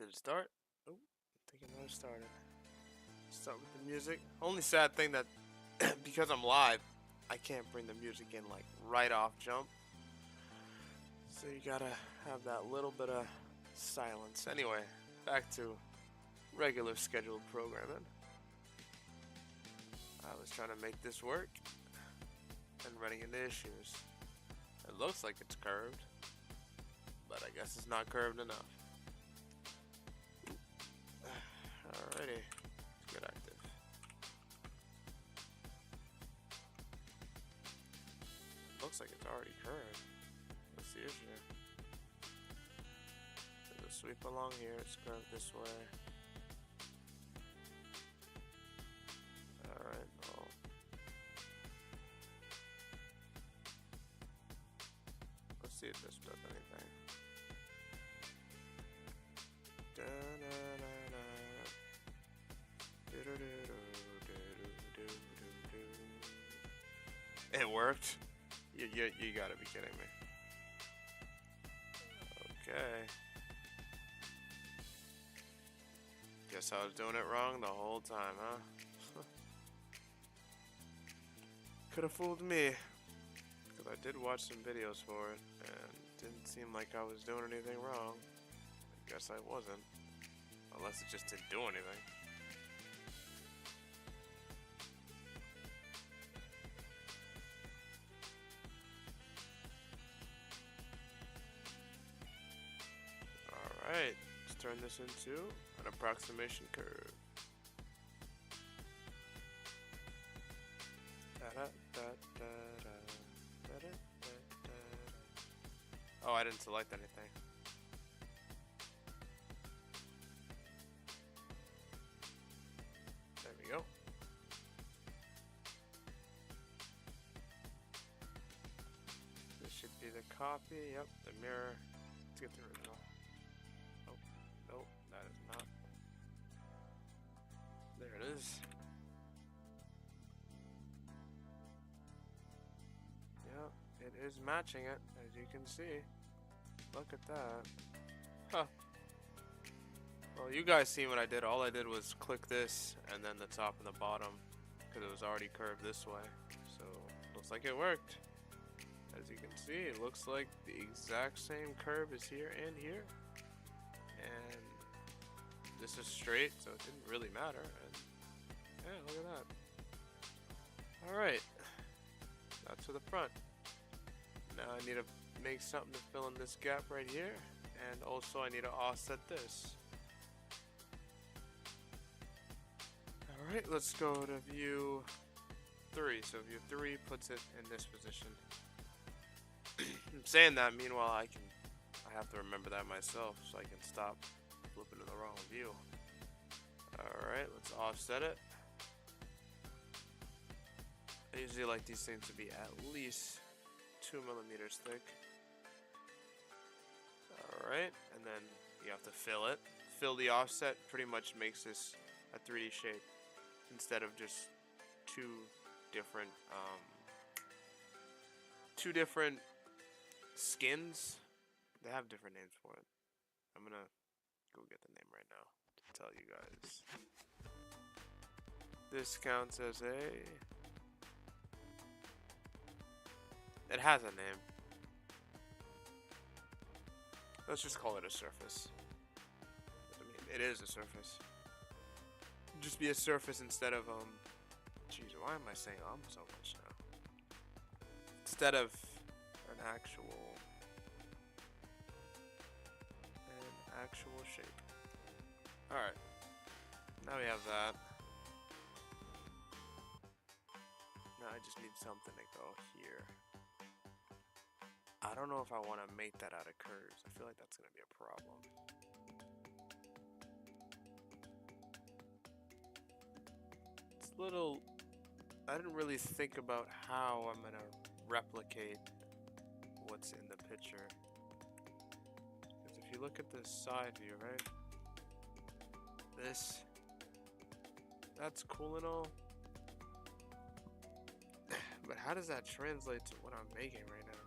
Did it start? Oh, I think it might have started. Start with the music. Only sad thing that because I'm live, I can't bring the music in like right off jump. So you gotta have that little bit of silence. Anyway, back to regular scheduled programming. I was trying to make this work and running into issues. It looks like it's curved, but I guess it's not curved enough. Alrighty, let's get active. Looks like it's already curved. What's the issue? There's a sweep along here, it's curved this way. Alright, well. Let's see if this does anything. It worked? You gotta be kidding me. Okay. Guess I was doing it wrong the whole time, huh? Could have fooled me. Because I did watch some videos for it, and it didn't seem like I was doing anything wrong. I guess I wasn't. Unless it just didn't do anything. Alright, let's turn this into an approximation curve. Oh, I didn't select anything. There we go. This should be the copy. Yep, the mirror. Let's get the original. Oh, nope, that is not. There it is. Yep, it is matching it, as you can see. Look at that. Huh. Well, you guys see what I did. All I did was click this and then the top and the bottom because it was already curved this way. So, looks like it worked. As you can see, it looks like the exact same curve is here and here. And this is straight, so it didn't really matter. And yeah, look at that. Alright. That's for the front. Now I need to make something to fill in this gap right here. And also I need to offset this. Alright, let's go to view 3. So view 3 puts it in this position. I'm saying that, meanwhile I have to remember that myself so I can stop flipping to the wrong view. Alright, let's offset it. I usually like these things to be at least 2 millimeters thick. Alright, and then you have to fill it. Fill the offset pretty much makes this a 3D shape instead of just two different skins. They have different names for it. I'm gonna go get the name right now to tell you guys. This counts as it has a name. Let's just call it a surface. I mean, it is a surface. Just be a surface instead of jeez, why am I saying so much now? Instead of an actual shape. Alright. Now we have that. Now I just need something to go here. I don't know if I want to make that out of curves. I feel like that's going to be a problem. It's a little... I didn't really think about how I'm going to replicate what's in the picture. Because if you look at this side view, right? That's cool and all. But how does that translate to what I'm making right now?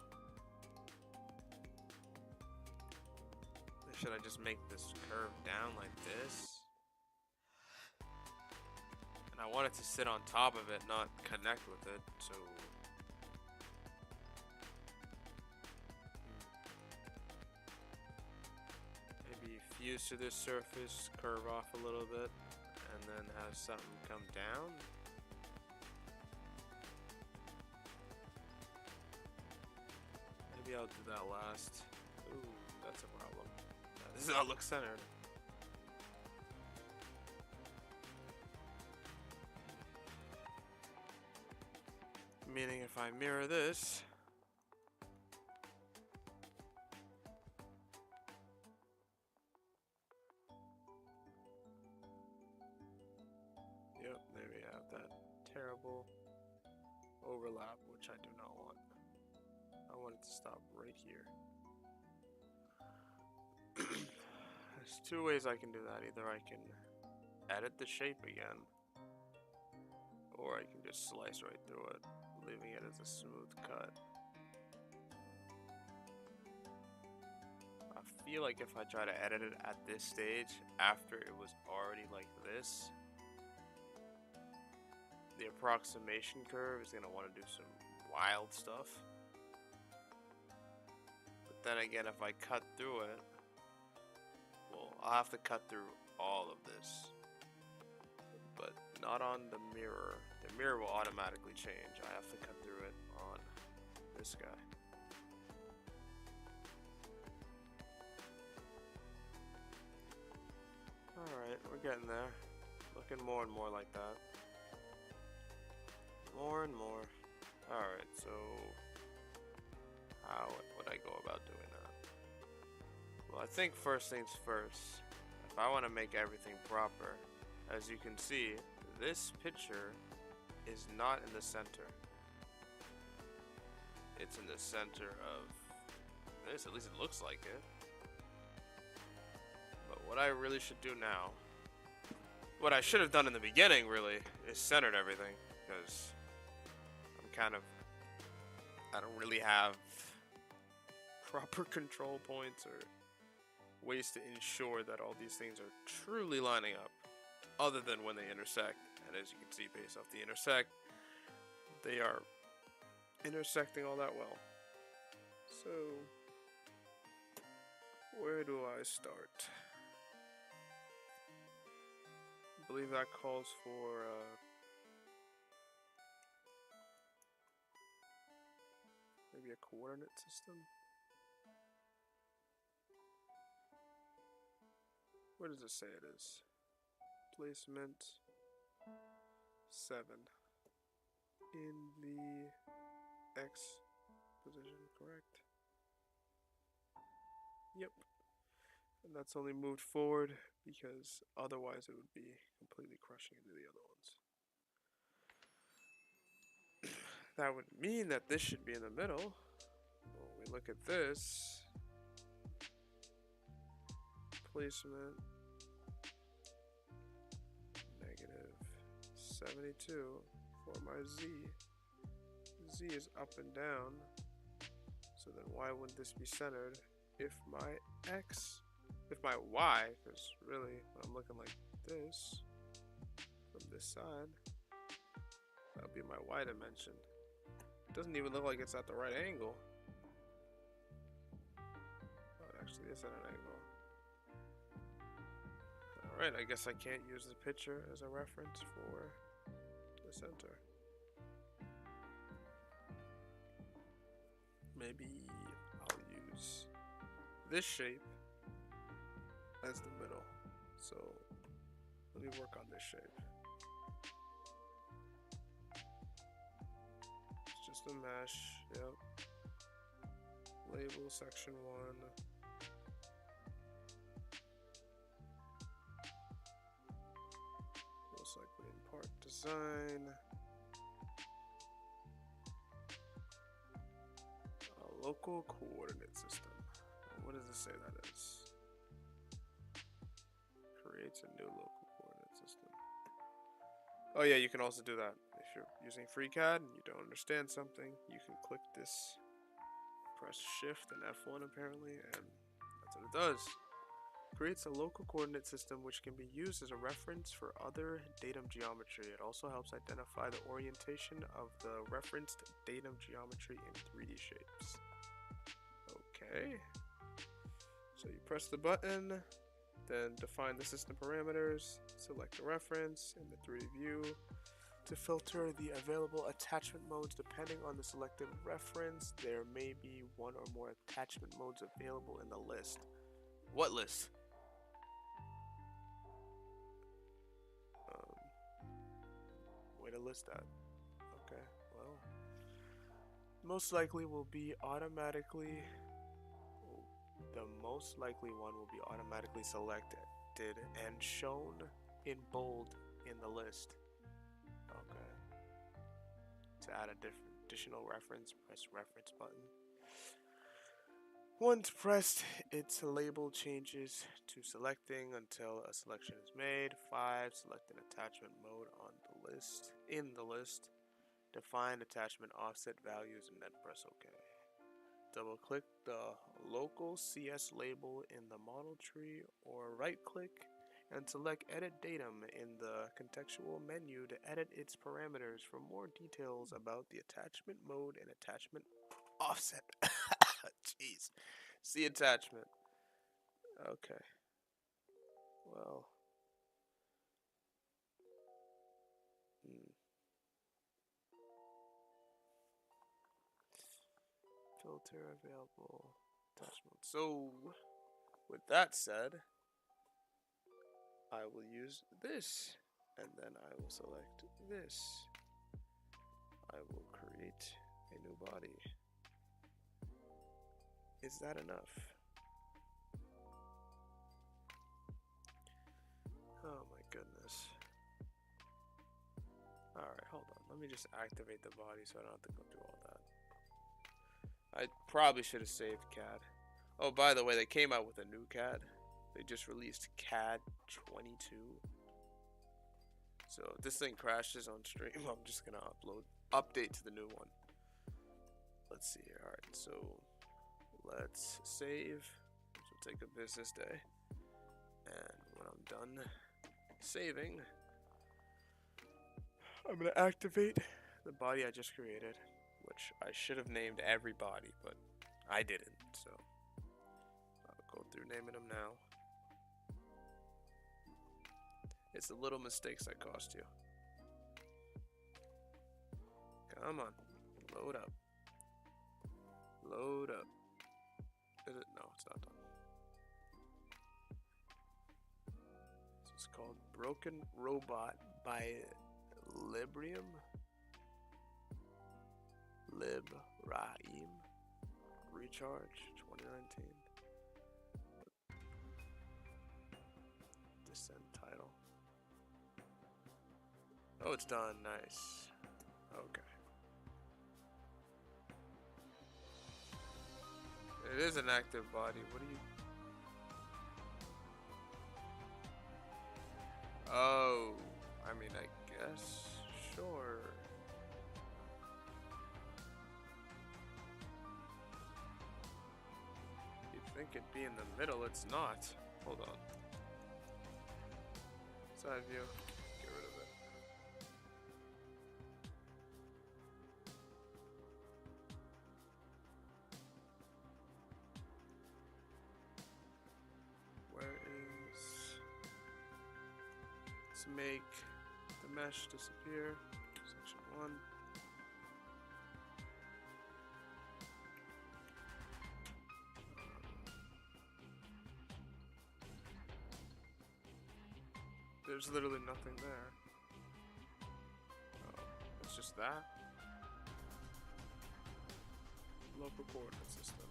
The should I just make this curve down like this? And I want it to sit on top of it, not connect with it, so... Maybe fuse to this surface, curve off a little bit, and then have something come down. Maybe I'll do that last. Ooh, that's a problem. This does not look centered. Meaning if I mirror this, yep, there we have that terrible overlap, which I do not want. I want it to stop right here. There's two ways I can do that. Either I can edit the shape again, or I can just slice right through it, leaving it as a smooth cut. I feel like if I try to edit it at this stage, after it was already like this, the approximation curve is going to want to do some wild stuff. But then again, if I cut through it, well, I'll have to cut through all of this. But not on the mirror. The mirror will automatically change. I have to cut through it on this guy. Alright, we're getting there. Looking more and more like that. More and more. Alright, so how would I go about doing that? Well, I think first things first. If I want to make everything proper, as you can see, this picture is not in the center. It's in the center of this, at least it looks like it. But what I really should do now, what I should have done in the beginning really, is centered everything, because I don't really have proper control points or ways to ensure that all these things are truly lining up, other than when they intersect. And as you can see, based off the intersect, they are intersecting all that well. So, where do I start? I believe that calls for maybe a coordinate system. What does it say it is? Placement 7 in the X position, correct? Yep. And that's only moved forward because otherwise it would be completely crushing into the other ones. That would mean that this should be in the middle. When we look at this, placement -72 for my Z. Z is up and down. So then why wouldn't this be centered if my X, if my Y, because really when I'm looking like this from this side, that would be my Y dimension. It doesn't even look like it's at the right angle. Oh, it actually is at an angle. Alright, I guess I can't use the picture as a reference for the center. Maybe I'll use this shape as the middle. So let me work on this shape. It's just a mesh, yep. Label section 1. Most likely in part design. A local coordinate system. What does it say that is? Creates a new local coordinate system. Oh yeah, you can also do that. If you're using FreeCAD and you don't understand something, you can click this, press Shift and F1 apparently, and that's what it does. Creates a local coordinate system which can be used as a reference for other datum geometry. It also helps identify the orientation of the referenced datum geometry in 3D shapes. Okay. So you press the button, then define the system parameters, select a reference in the 3D view to filter the available attachment modes depending on the selected reference. There may be one or more attachment modes available in the list. What list? Way to list that. Okay, well, most likely will be automatically. The most likely one will be automatically selected and shown in bold in the list. Okay. To add a additional reference, press reference button. Once pressed, its label changes to selecting until a selection is made. 5. Select an attachment mode on the list. In the list, define attachment offset values and then press OK. Double click the local CS label in the model tree or right click and select edit datum in the contextual menu to edit its parameters for more details about the attachment mode and attachment offset. Jeez. See attachment. Okay. Well. Filter available attachment. So, with that said, I will use this, and then I will select this. I will create a new body. Is that enough? Oh my goodness. Alright, hold on. Let me just activate the body so I don't have to go through all that. I probably should have saved CAD. Oh, by the way, they came out with a new CAD. They just released CAD 22. So if this thing crashes on stream, I'm just gonna update to the new one. Let's see here. Alright, so let's save. This will take a business day. And when I'm done saving, I'm gonna activate the body I just created, which I should have named every body, but I didn't, so I'll go through naming them now. It's the little mistakes that cost you. Come on, load up. Load up. Is it? No, it's not done. This is called Broken Robot by Librium. Libraim. Recharge 2019. Descent title. Oh, it's done. Nice. Okay. It is an active body. What do you... Oh, I mean, I guess. Sure. You'd think it'd be in the middle. It's not. Hold on. Side view. Get rid of it. Where is... Let's make the mesh disappear. Section 1. There's literally nothing there. Oh, it's just that. Local coordinate system.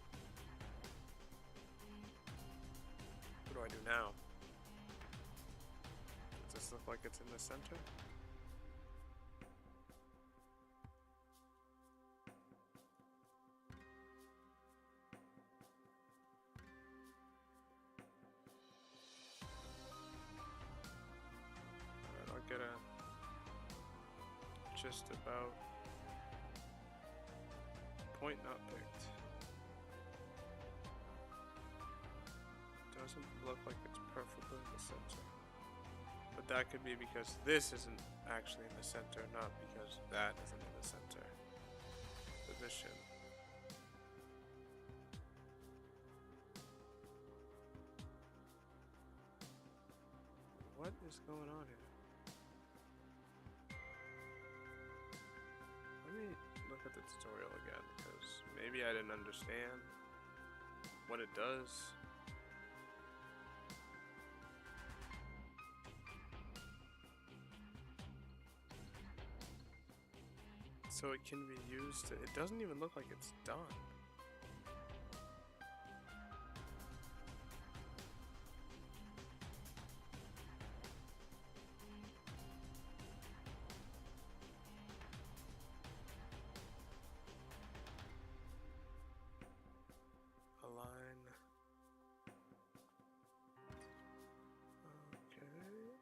What do I do now? Does this look like it's in the center? Alright, I'll get a just about point not picked. Done. doesn't look like it's perfectly in the center. But that could be because this isn't actually in the center, not because that isn't in the center position. What is going on here? Let me look at the tutorial again, because maybe I didn't understand what it does. So it can be used to, it doesn't even look like it's done. Align. Okay.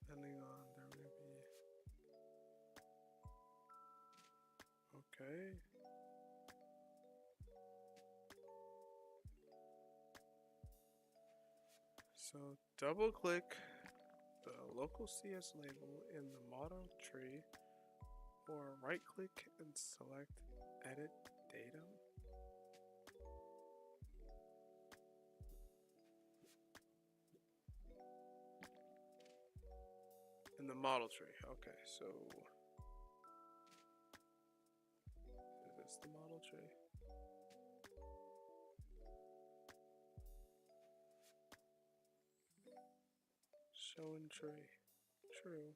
Depending on, there may be. Okay. So double click the local CS label in the model tree, or right click and select edit datum. In the model tree. Okay, so is this the model tree? Show in tree. True.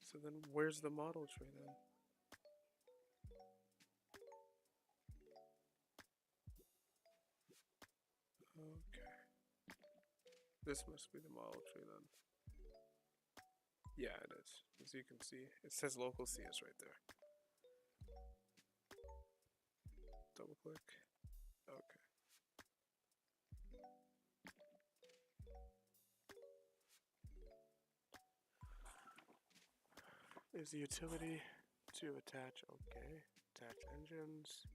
So then where's the model tree then? Okay. This must be the model tree then. Yeah, it is. As you can see, it says local CS right there. Double click. Okay. Is the utility to attach? Okay. Attach engines.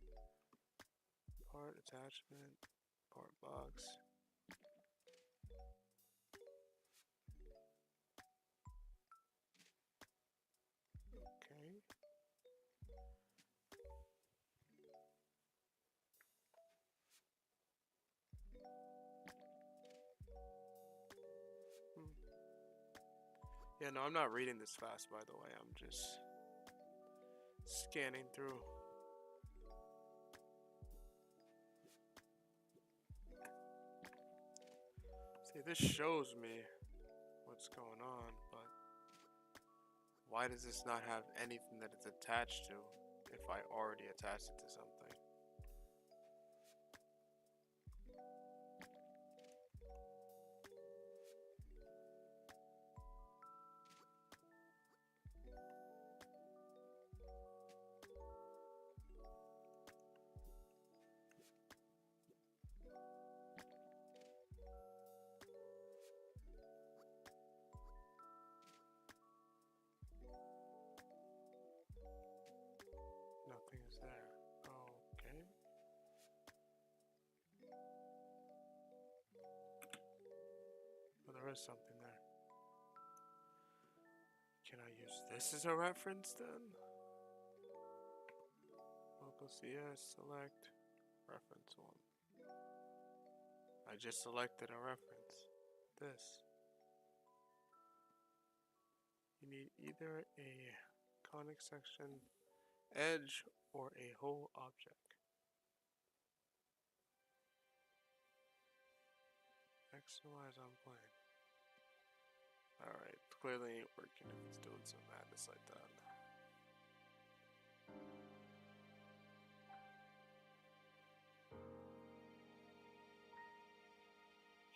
Part attachment. Part box. Okay. Yeah, no, I'm not reading this fast, by the way. I'm just scanning through. See, this shows me what's going on, but why does this not have anything that it's attached to if I already attached it to something? Nothing is there. Okay. Well, there is something there. Can I use this as a reference then? Local CS, select, reference one. I just selected a reference. This. You need either a conic section, edge, or a whole object. X and Y is on plane. Alright, clearly ain't working if it's doing some madness like that.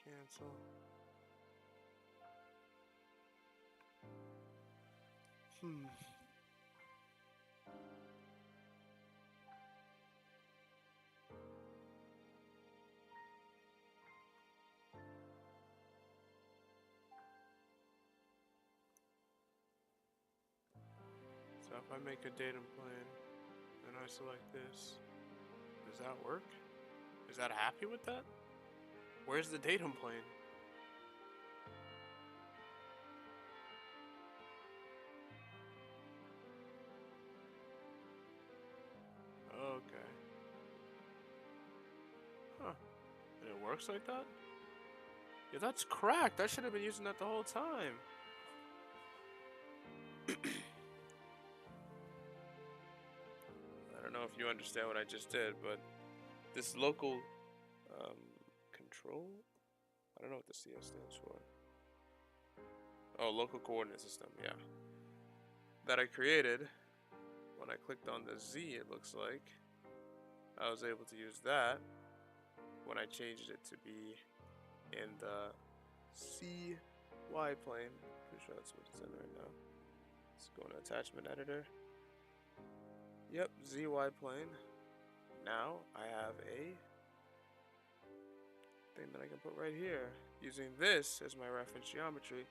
Cancel. Hmm. So if I make a datum plane and I select this, does that work? Is that happy with that? Where's the datum plane? Okay. Huh. And it works like that? Yeah, that's cracked. I should have been using that the whole time. I don't know if you understand what I just did, but this local um, control? I don't know what the CS stands for. Oh, local coordinate system, yeah. That I created. When I clicked on the Z, it looks like I was able to use that when I changed it to be in the CY plane. Pretty sure that's what it's in right now. Let's go into attachment editor. Yep, ZY plane. Now I have a thing that I can put right here using this as my reference geometry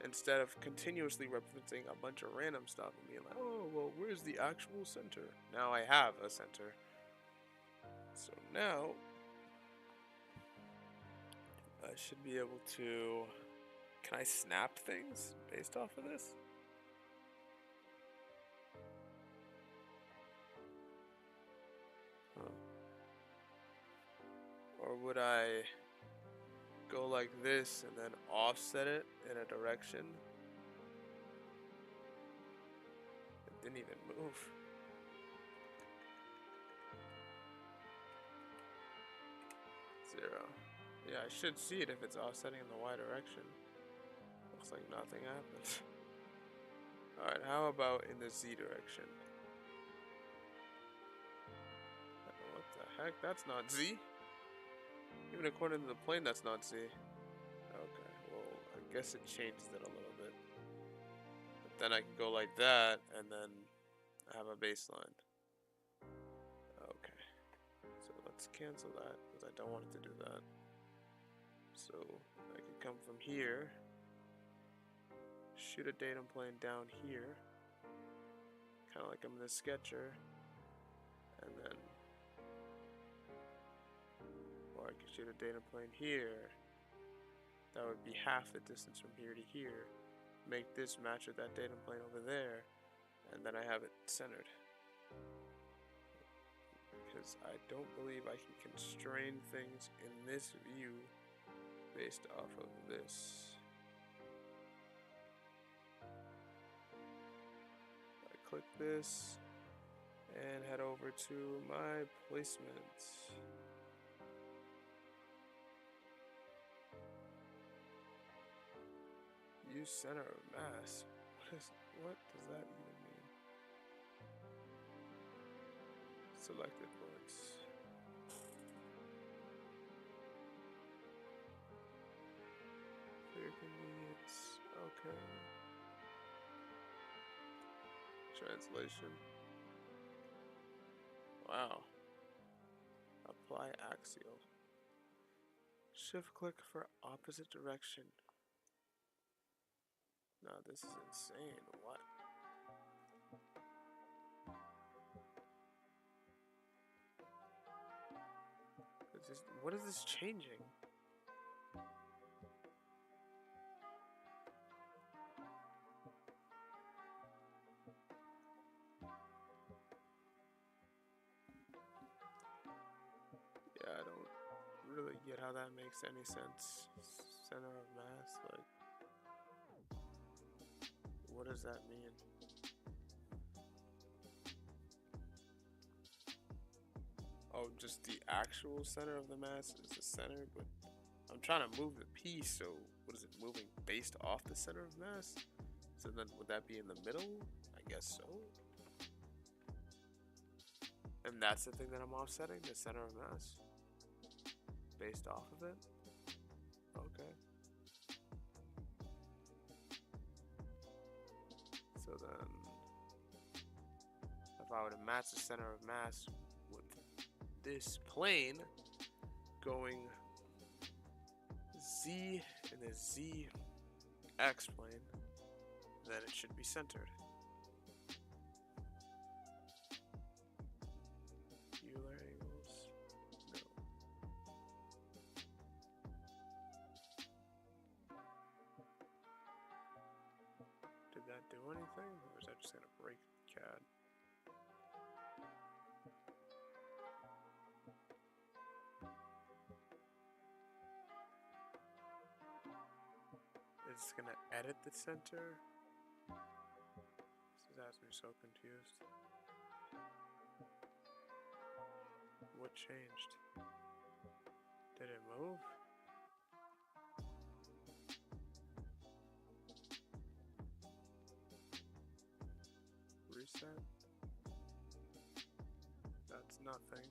instead of continuously representing a bunch of random stuff and being like, oh, well, where's the actual center? Now I have a center. So now I should be able to, can I snap things based off of this? Huh. Or would I go like this and then offset it in a direction? It didn't even move. Zero. Yeah, I should see it if it's offsetting in the Y direction. Looks like nothing happened. Alright, how about in the Z direction? What the heck? That's not Z. Even according to the plane, that's not Z. Okay, well, I guess it changes it a little bit. But then I can go like that, and then I have a baseline. Okay. So let's cancel that, because I don't want it to do that. So I can come from here, shoot a datum plane down here, kind of like I'm in the sketcher, and then, or I could shoot a datum plane here. That would be half the distance from here to here. Make this match with that datum plane over there, and then I have it centered. Because I don't believe I can constrain things in this view based off of this. I click this and head over to my placements. Use center of mass. What does that even mean? Selected points. For your convenience. Okay. Translation. Wow. Apply axial. Shift click for opposite direction. No, this is insane. What? What is this changing? Yeah, I don't really get how that makes any sense. Center of mass, like, what does that mean? Oh, just the actual center of the mass is the center, but I'm trying to move the piece, so what is it moving based off the center of mass? So then would that be in the middle? I guess so. And that's the thing that I'm offsetting, the center of mass? Based off of it? Okay. So then if I were to match the center of mass with this plane going z in the zx plane, then it should be centered. Euler angles, no. Did that do anything, or is that just gonna break CAD? It's gonna edit the center. This has me so confused. What changed? Did it move? Reset? That's nothing.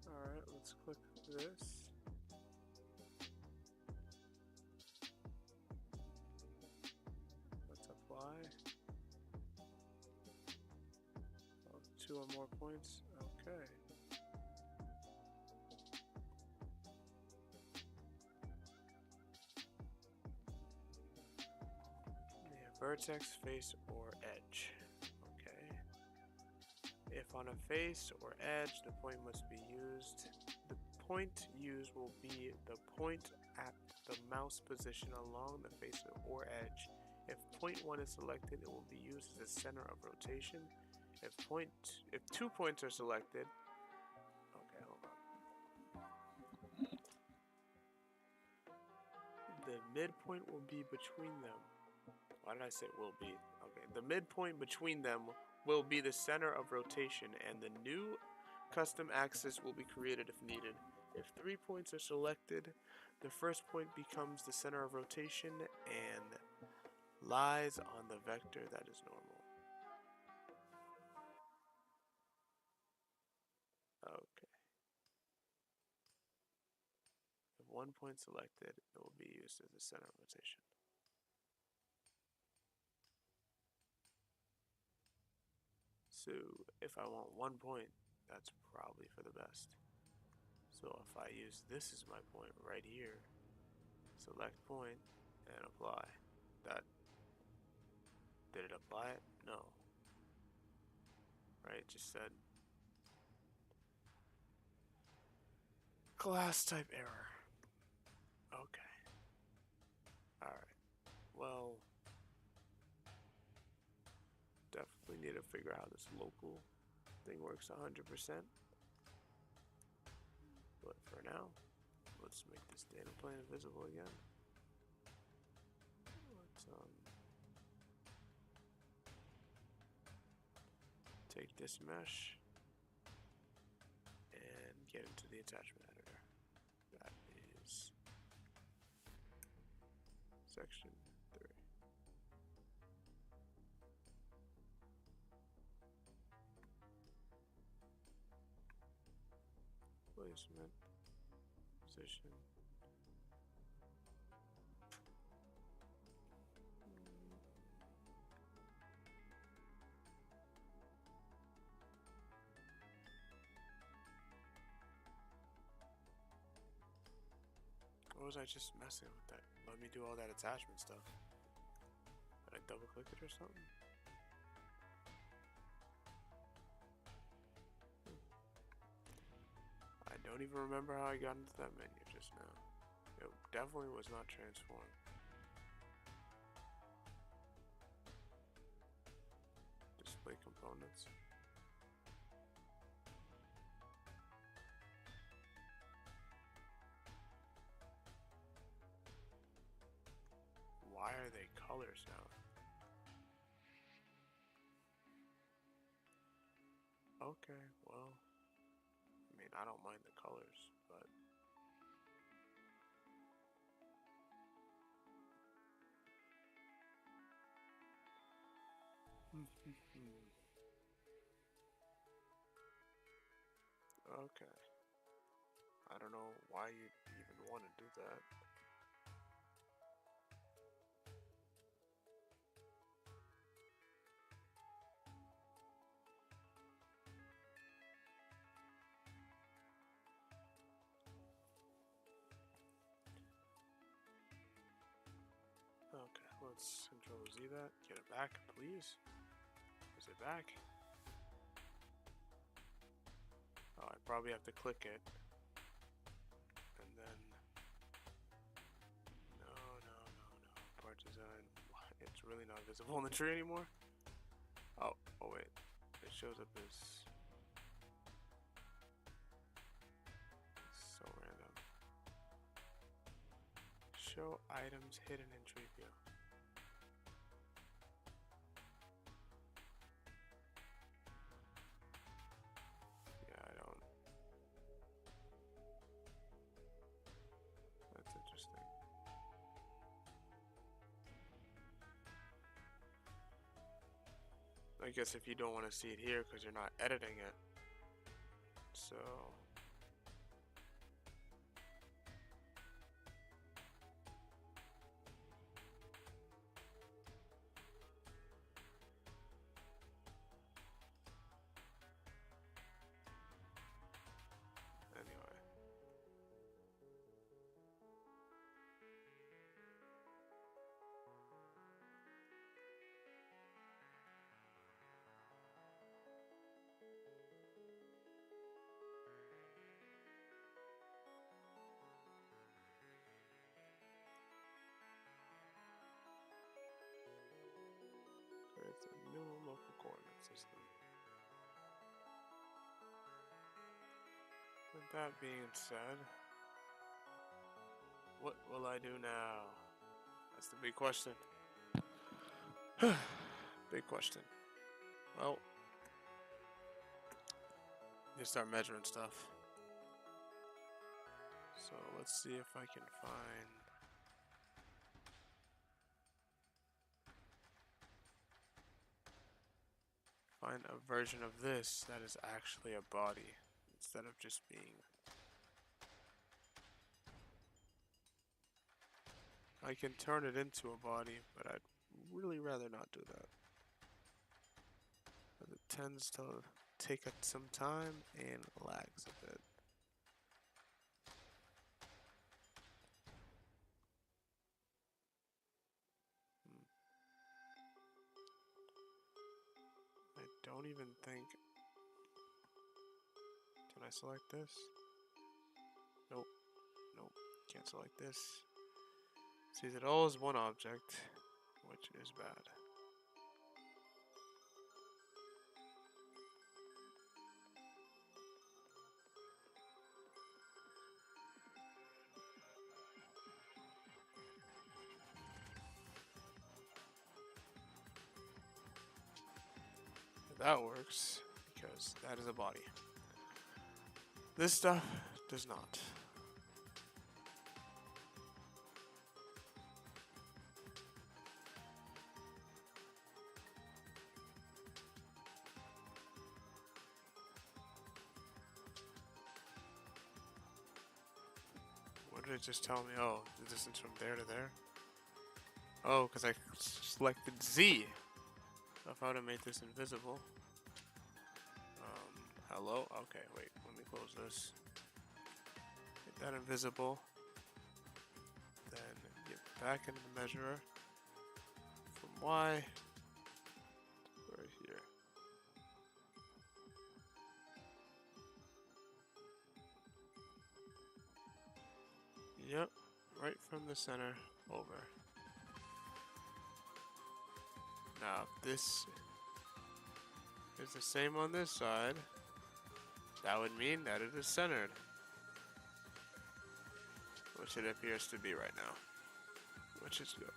Alright, let's click this. Let's apply. Oh, 2 or more points. Okay. Yeah, vertex, face, or edge. Okay. If on a face or edge, the point must be used. The point used will be the point at the mouse position along the face or edge. If point 1 is selected, it will be used as the center of rotation. If 2 points are selected, okay, hold on. The midpoint will be between them. Why did I say will be? Okay, the midpoint between them will be the center of rotation, and the new custom axis will be created if needed. If 3 points are selected, the first point becomes the center of rotation and lies on the vector that is normal. Okay. If 1 point selected, it will be used as the center of rotation. So if I want 1 point, that's probably for the best. So if I use this as my point right here, select point and apply. That, did it apply it? No. Right, it just said class type error. Okay. Alright. Well, definitely need to figure out how this local thing works 100%. But for now, let's make this data plane visible again. Let's take this mesh and get into the attachment editor. That is section 3. Placement, position. What was I just messing with that? Let me do all that attachment stuff. Did I double click it or something? I don't even remember how I got into that menu just now. It definitely was not transformed. Display components. Why are they colors now? Okay, well, I mean, I don't mind the colors, but okay. I don't know why you'd even want to do that. let's Control Z that. Get it back, please. Is it back? Oh, I probably have to click it. And then... No. Part design. It's really not visible in the tree anymore? Oh wait. It shows up as... So random. Show items hidden in tree view. Yeah, I don't... That's interesting. I guess if you don't want to see it here because you're not editing it. So... Anyway. Creates a new local coordinate system. With that being said, what will I do now? That's the big question. Big question. Well, you start measuring stuff. So let's see if I can find a version of this that is actually a body instead of just being... I can turn it into a body, but I'd really rather not do that. But it tends to take some time and lags a bit. I don't even think... Can I select this? Nope. Can't select this. Sees it all as one object, which is bad. That works, because that is a body. This stuff does not. What did it just tell me? Oh, the distance from there to there? Oh, because I selected Z of how to make this invisible. Hello? Okay, wait, let me close this. Get that invisible. Then get back into the measurer. From Y to right here. Yep, right from the center over. Now, if this is the same on this side, that would mean that it is centered. Which it appears to be right now. Which is good.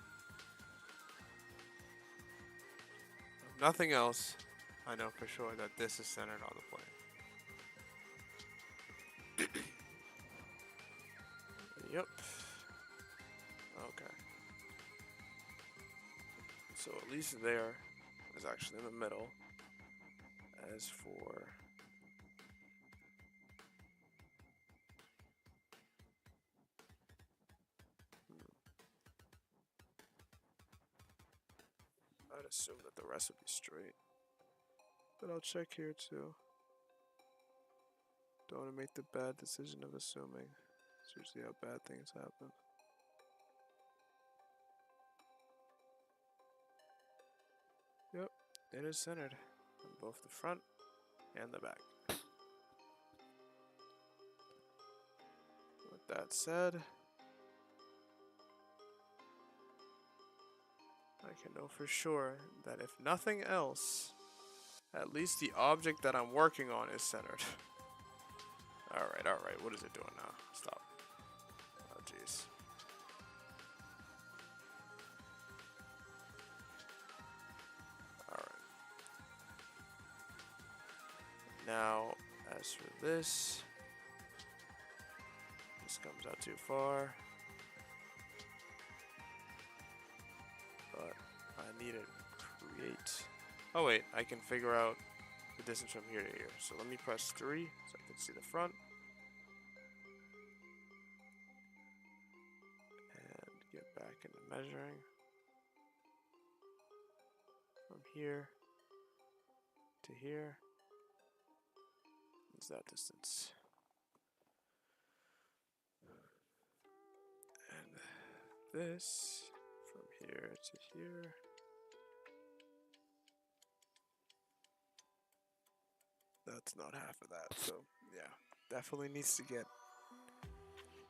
If nothing else, I know for sure that this is centered on the plane. Yep. Okay. So at least there is actually in the middle. As for... I'd assume that the rest would be straight. But I'll check here too. Don't want to make the bad decision of assuming. It's usually how bad things happen. Yep, it is centered on both the front and the back. With that said, I can know for sure that if nothing else, at least the object that I'm working on is centered. Alright, what is it doing now? Stop. Oh, jeez. Alright. Now, as for this comes out too far. But I need to create... Oh wait, I can figure out the distance from here to here. So let me press 3 so I can see the front. And get back into measuring. From here to here. What's that distance? And this from here to here. That's not half of that, so yeah, definitely needs to get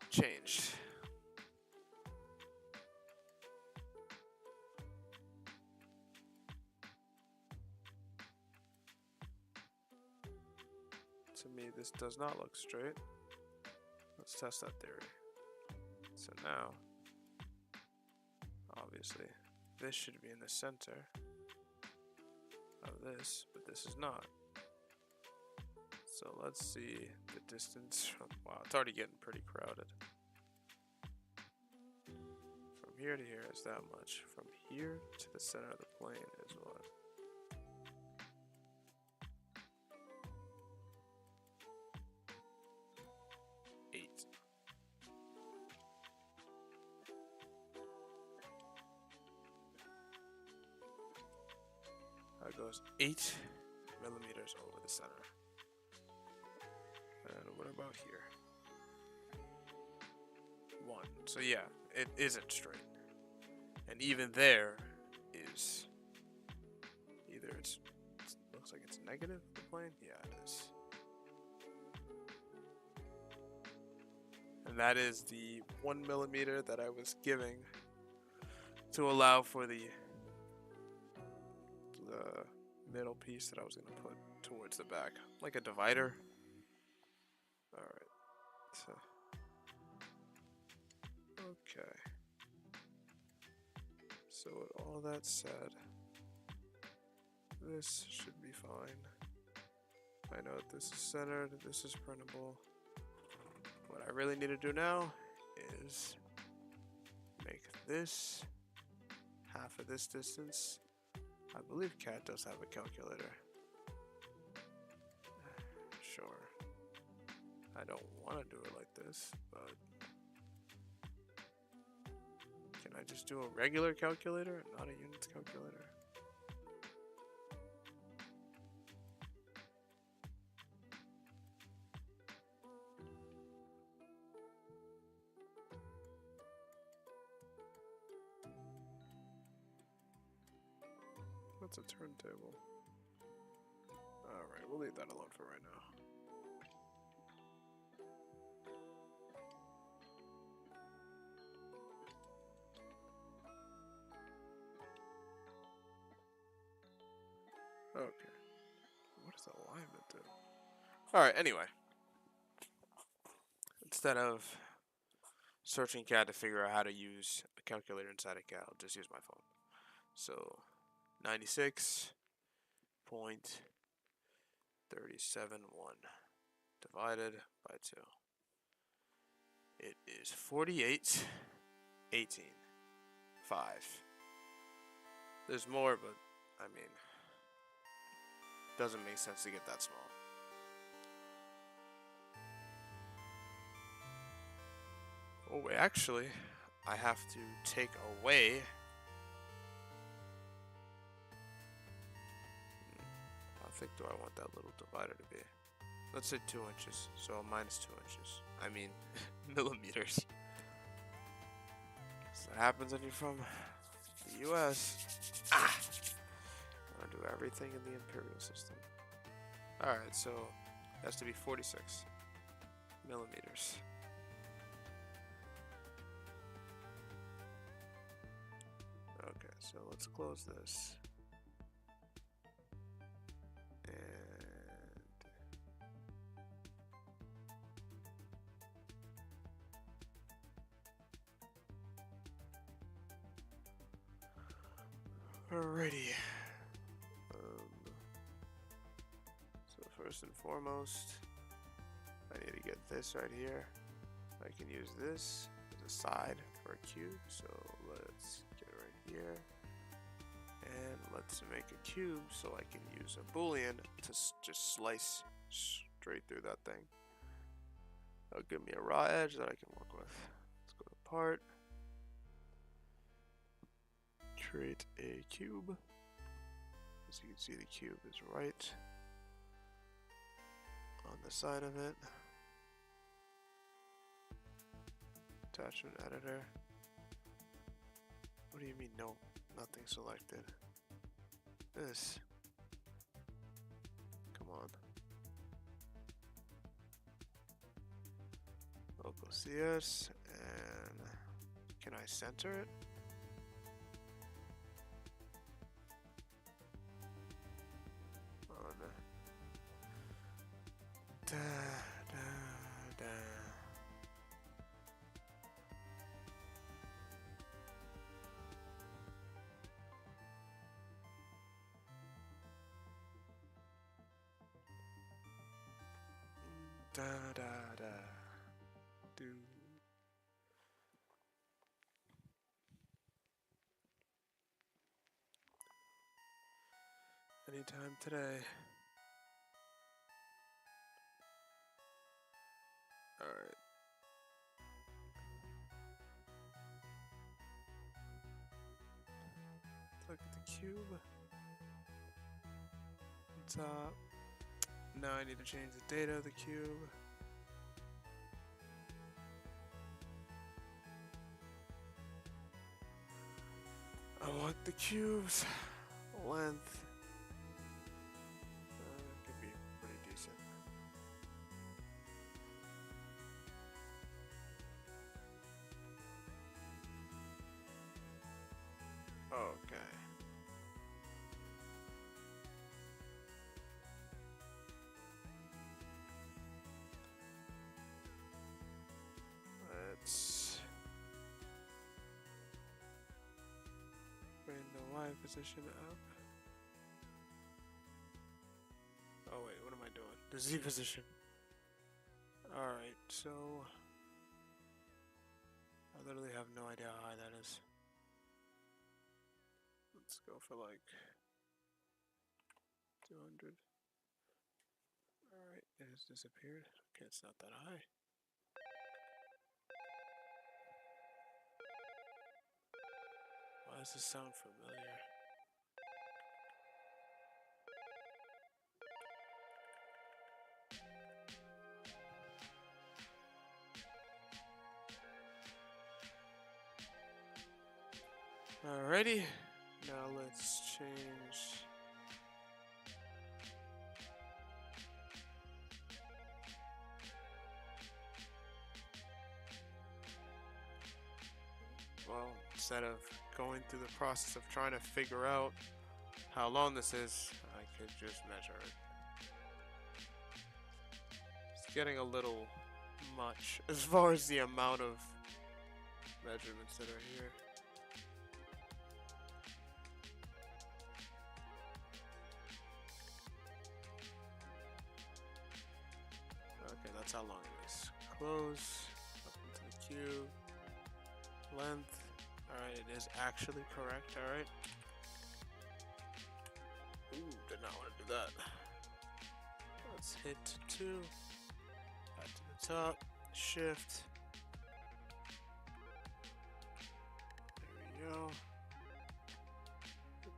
changed. To me, this does not look straight. Let's test that theory. So now, obviously, this should be in the center of this, but this is not. So let's see the distance from, wow, it's already getting pretty crowded. From here to here is that much. From here to the center of the plane is what? 8. That goes 8 millimeters over the center. And what about here? 1. So yeah, it isn't straight. And even there is either it looks like it's negative, the plane? Yeah, it is. And that is the 1 millimeter that I was giving to allow for the middle piece that I was going to put towards the back, like a divider. Alright, so okay. So with all that said, this should be fine. I know that this is centered, this is printable. What I really need to do now is make this half of this distance. I believe CAD does have a calculator. Sure. I don't want to do it like this, but can I just do a regular calculator, not a units calculator? What's a turntable? Alright, we'll leave that alone for right now. Okay. What does alignment do? Alright, anyway. Instead of searching CAD to figure out how to use a calculator inside of CAD, I'll just use my phone. So 96.371 divided by 2. It is 48.18. 5. There's more, but I mean, doesn't make sense to get that small. Oh, wait, actually, I have to take away. How thick do I want that little divider to be? Let's say 2 inches. So minus 2 inches. I mean, millimeters. So that happens when you're from the US. want to do everything in the imperial system. Alright, so it has to be 46 millimeters. Okay, so let's close this. Alrighty. So first and foremost, I need to get this right here. I can use this as a side for a cube. So let's get it right here. And let's make a cube so I can use a Boolean to just slice straight through that thing. That'll give me a raw edge that I can work with. Let's go to part. Create a cube. As you can see, the cube is right on the side of it. Attachment editor. What do you mean no? Nothing selected. This. Come on. Local CS, and can I center it? Da, da, da. Da da da. Do. Anytime today. Alright. Look at the cube. Top. Now I need to change the data of the cube. I want the cube's length. Could be pretty decent. Okay. Let's bring the Y position up. Oh wait, what am I doing? The Z position. Alright, so I literally have no idea how high that is. Let's go for like 200. Alright, it has disappeared. Okay, it's not that high. Why does this sound familiar? Alrighty, now let's change. Well, instead of going through the process of trying to figure out how long this is, I could just measure it. It's getting a little much as far as the amount of measurements that are here. Okay, that's how long it is. Close, up into the cube, length. Alright, it is actually correct, alright. Ooh, did not want to do that. Let's hit 2, back to the top, shift. There we go.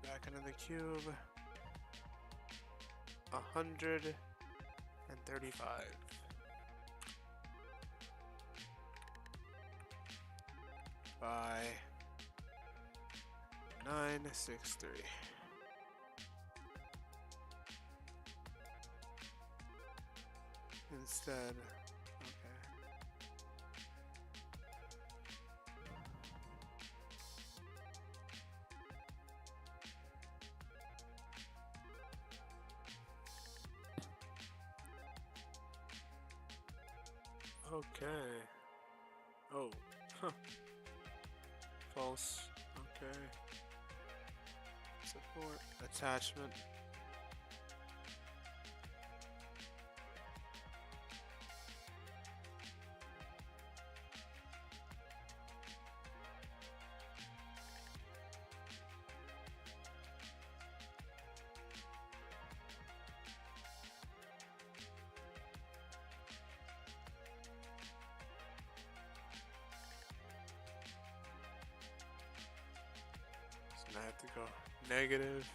Back into the cube. 135. By 963. instead. Okay. Oh. Huh. False. Okay. Support. Attachment. I have to go negative.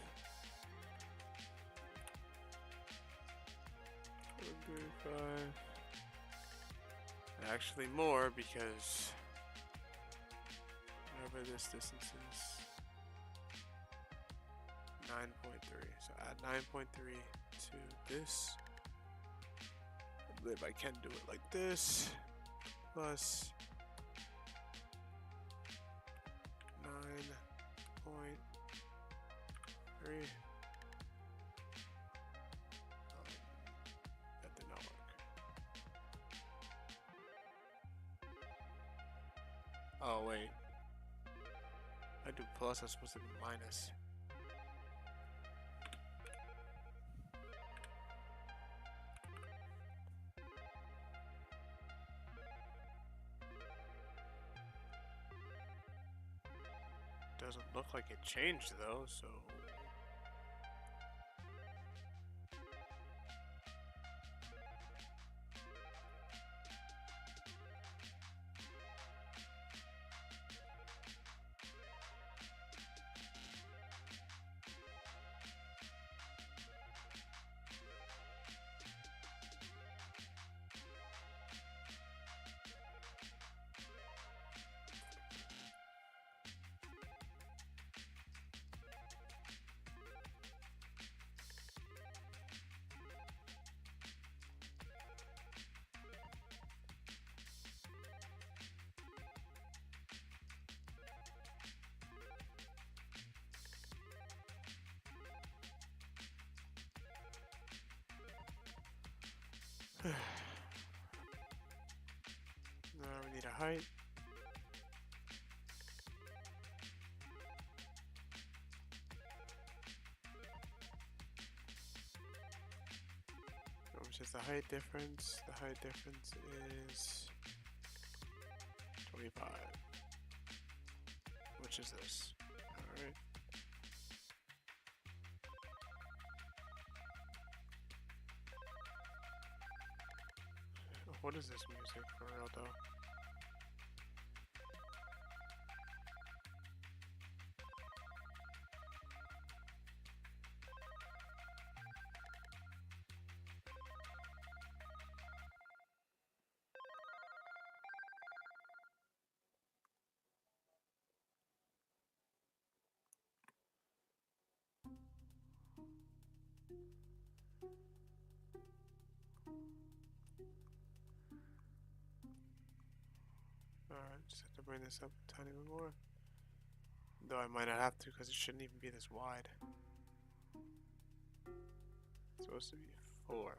135. Actually more because whatever this distance is, 9.3. So add 9.3 to this. I believe I can do it like this. Plus 9.3. That did not work. Oh wait. I do plus, I'm supposed to do minus. Doesn't look like it changed though, so now we need a height. Which is the height difference. The height difference is 25. Which is this. Alright. What is this music for real though? Alright, just have to bring this up a tiny bit more. Though I might not have to because it shouldn't even be this wide. It's supposed to be 4.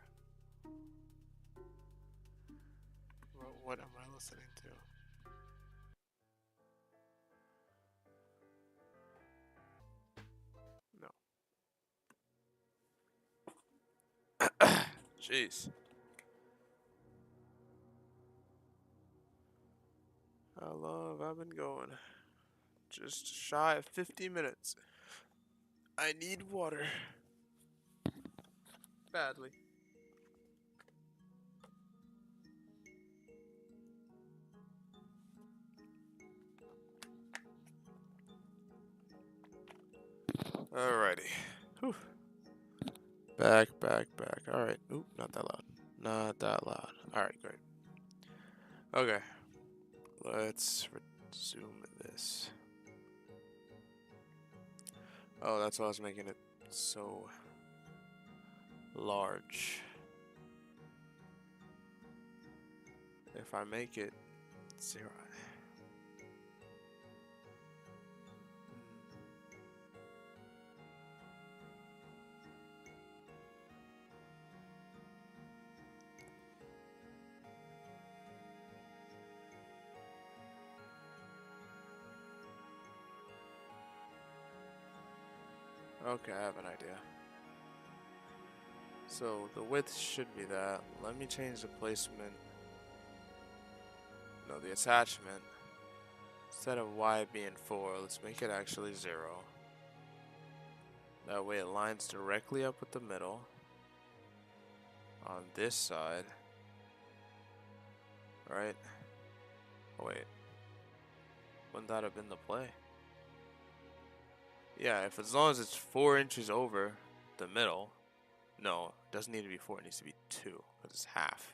Well, what am I listening to? No. Jeez. How long have I been going? Just shy of 50 minutes. I need water. Badly. Alrighty. Whew. Back. Alright. Oop, not that loud. Not that loud. Alright, great. Okay. Let's resume this. Oh, that's why I was making it so large. if I make it 0. Okay, I have an idea. So the width should be that. Let me change the placement. No, the attachment. Instead of y being 4, let's make it actually 0. That way it lines directly up with the middle. On this side. Right? Oh, wait. Wouldn't that have been the play? Yeah, if as long as it's 4 inches over the middle. No, it doesn't need to be 4, it needs to be 2, because it's half.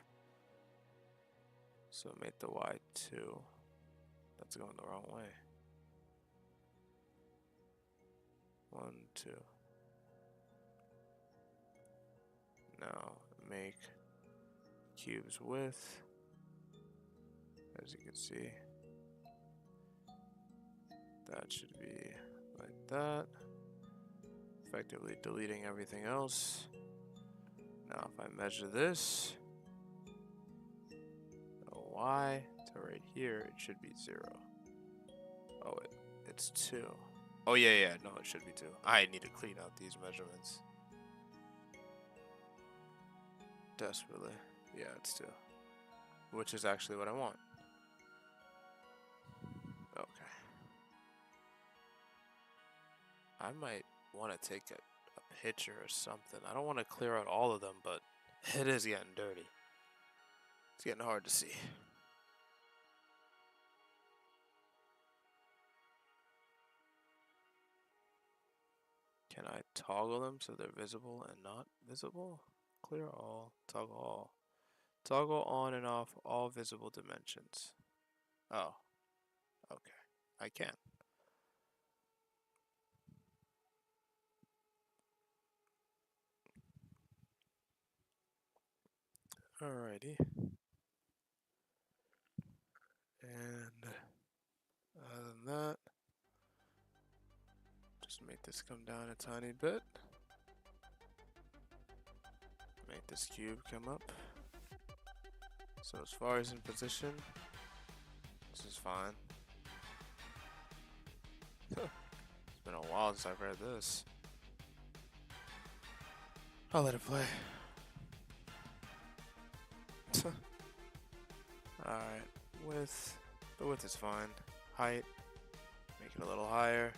So make the y 2. That's going the wrong way. 1, 2. Now make cube's width, as you can see. That should be like that. Effectively deleting everything else. Now if I measure this, y to right here, it should be 0. Oh, it's 2. Oh yeah, no, it should be 2. I need to clean out these measurements. Desperately. Yeah, it's 2. Which is actually what I want. Okay. I might want to take a picture or something. I don't want to clear out all of them, but it is getting dirty. It's getting hard to see. Can I toggle them so they're visible and not visible? Clear all, toggle all. Toggle on and off all visible dimensions. Oh, okay. I can. Alrighty. And other than that, just make this come down a tiny bit. Make this cube come up. So as far as in position, this is fine. It's been a while since I've read this. I'll let it play. Alright, width. The width is fine. Height. Make it a little higher.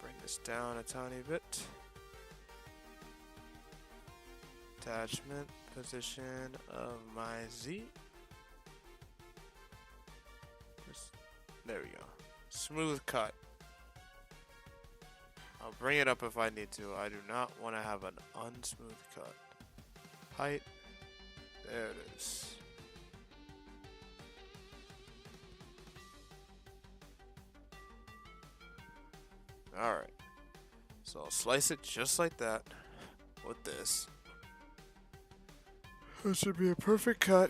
Bring this down a tiny bit. Attachment position of my Z. There we go. Smooth cut. I'll bring it up if I need to. I do not want to have an unsmooth cut. Height. There it is. Alright. So I'll slice it just like that with this. That should be a perfect cut.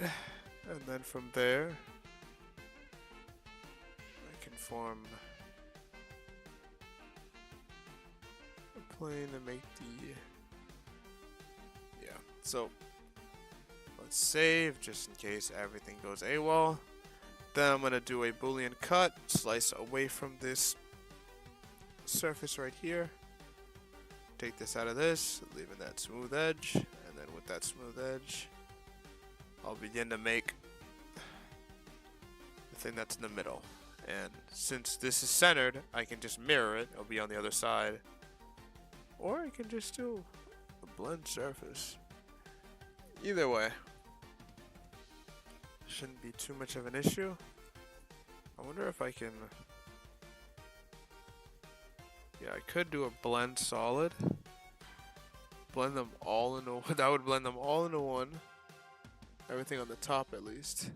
And then from there, I can form a plane and make the... Yeah, so let's save just in case everything goes AWOL. Then I'm going to do a Boolean cut, slice away from this surface right here. Take this out of this, leaving that smooth edge, and then with that smooth edge, I'll begin to make the thing that's in the middle. And since this is centered, I can just mirror it. It'll be on the other side. Or I can just do a blend surface. Either way, shouldn't be too much of an issue. I wonder if I can... Yeah, I could do a blend solid. Blend them all into... That would blend them all into one. Everything on the top at least.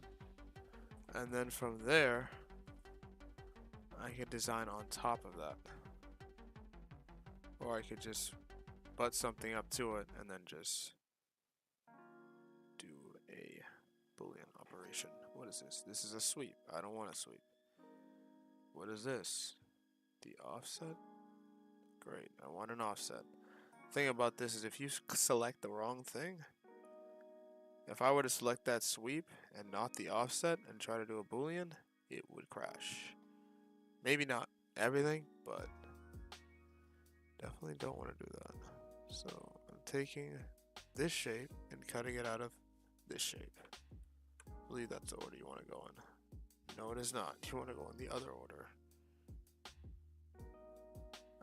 And then from there, I can design on top of that. Or I could just butt something up to it and then just do a Boolean operation. What is this? This is a sweep. I don't want a sweep. What is this? The offset? Great, I want an offset. Thing about this is if you select the wrong thing, if I were to select that sweep and not the offset and try to do a Boolean, it would crash. Maybe not everything, but definitely don't want to do that. So I'm taking this shape and cutting it out of this shape. I believe that's the order you want to go in. No, it is not. You want to go in the other order.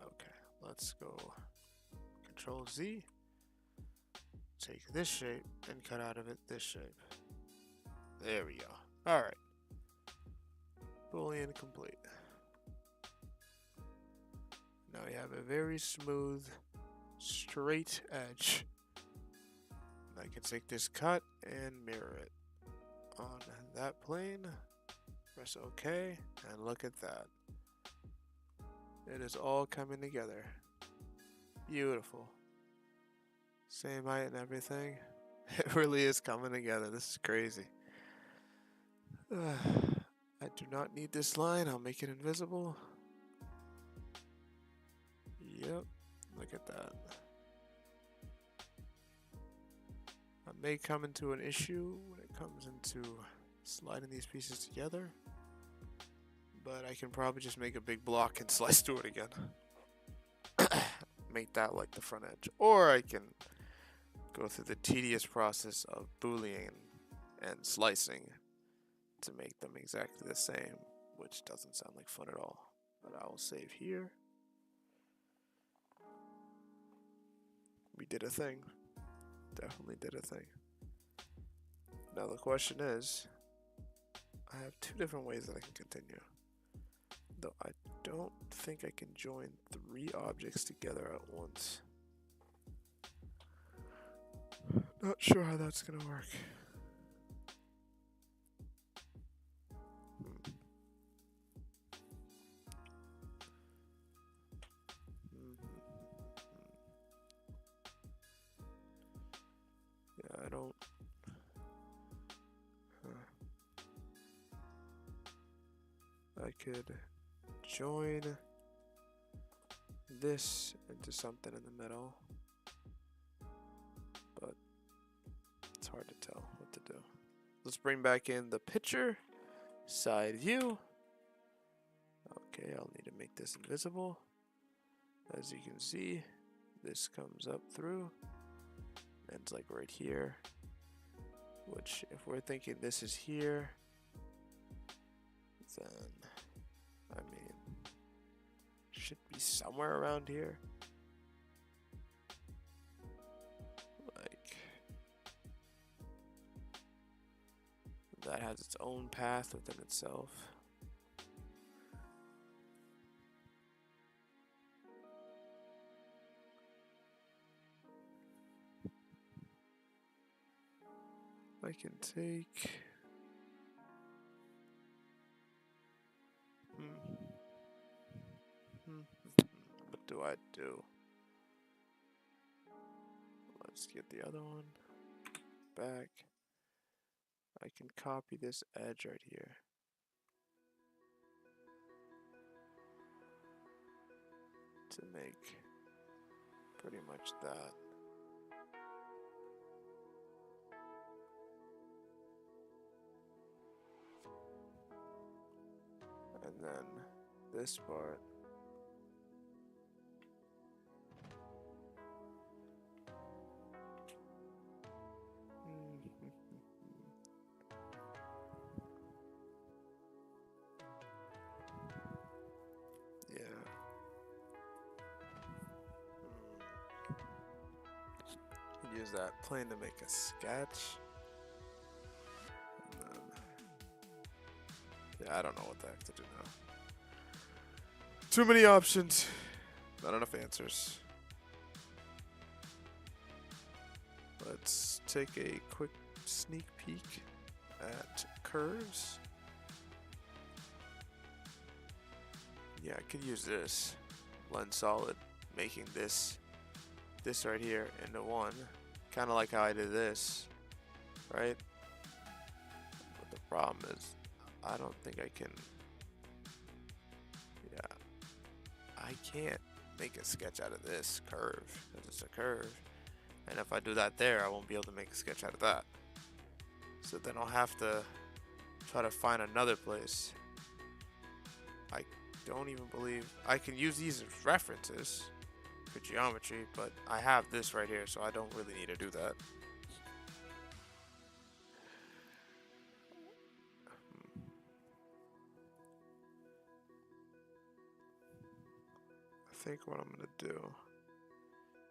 Okay, let's go Control Z. Take this shape and cut out of it this shape. There we go. Alright. Boolean complete. Now we have a very smooth, straight edge. And I can take this cut and mirror it on that plane. Press OK, and look at that. It is all coming together. Beautiful. Same height and everything. It really is coming together. This is crazy. I do not need this line. I'll make it invisible. Yep. Look at that. I may come into an issue when it comes into sliding these pieces together. But I can probably just make a big block and slice through it again. Make that like the front edge. Or I can go through the tedious process of Boolean and slicing to make them exactly the same, which doesn't sound like fun at all. But I will save here. We did a thing. Definitely did a thing. Now the question is, I have two different ways that I can continue. Though I don't think I can join 3 objects together at once. Not sure how that's gonna work. Yeah, I don't. I could join this into something in the middle, but it's hard to tell what to do. Let's bring back in the picture side view. Okay, I'll need to make this invisible. As you can see, this comes up through, ends like right here, which if we're thinking this is here, then I mean, should be somewhere around here. Like, that has its own path within itself. I can take what do I do? Let's get the other one back. I can copy this edge right here. To make pretty much that. And then this part. Yeah. Use that plane to make a sketch. And then, yeah, I don't know what the heck to do now. Too many options. Not enough answers. Let's take a quick sneak peek at curves. Yeah, I could use this. Blend solid. making this right here into one, kind of like how I did this, right? But the problem is, I don't think I can. Yeah, I can't make a sketch out of this curve because it's a curve, and if I do that there, I won't be able to make a sketch out of that. So then I'll have to try to find another place. I don't even believe I can use these as references for geometry, but I have this right here, so I don't really need to do that. I think what I'm gonna do,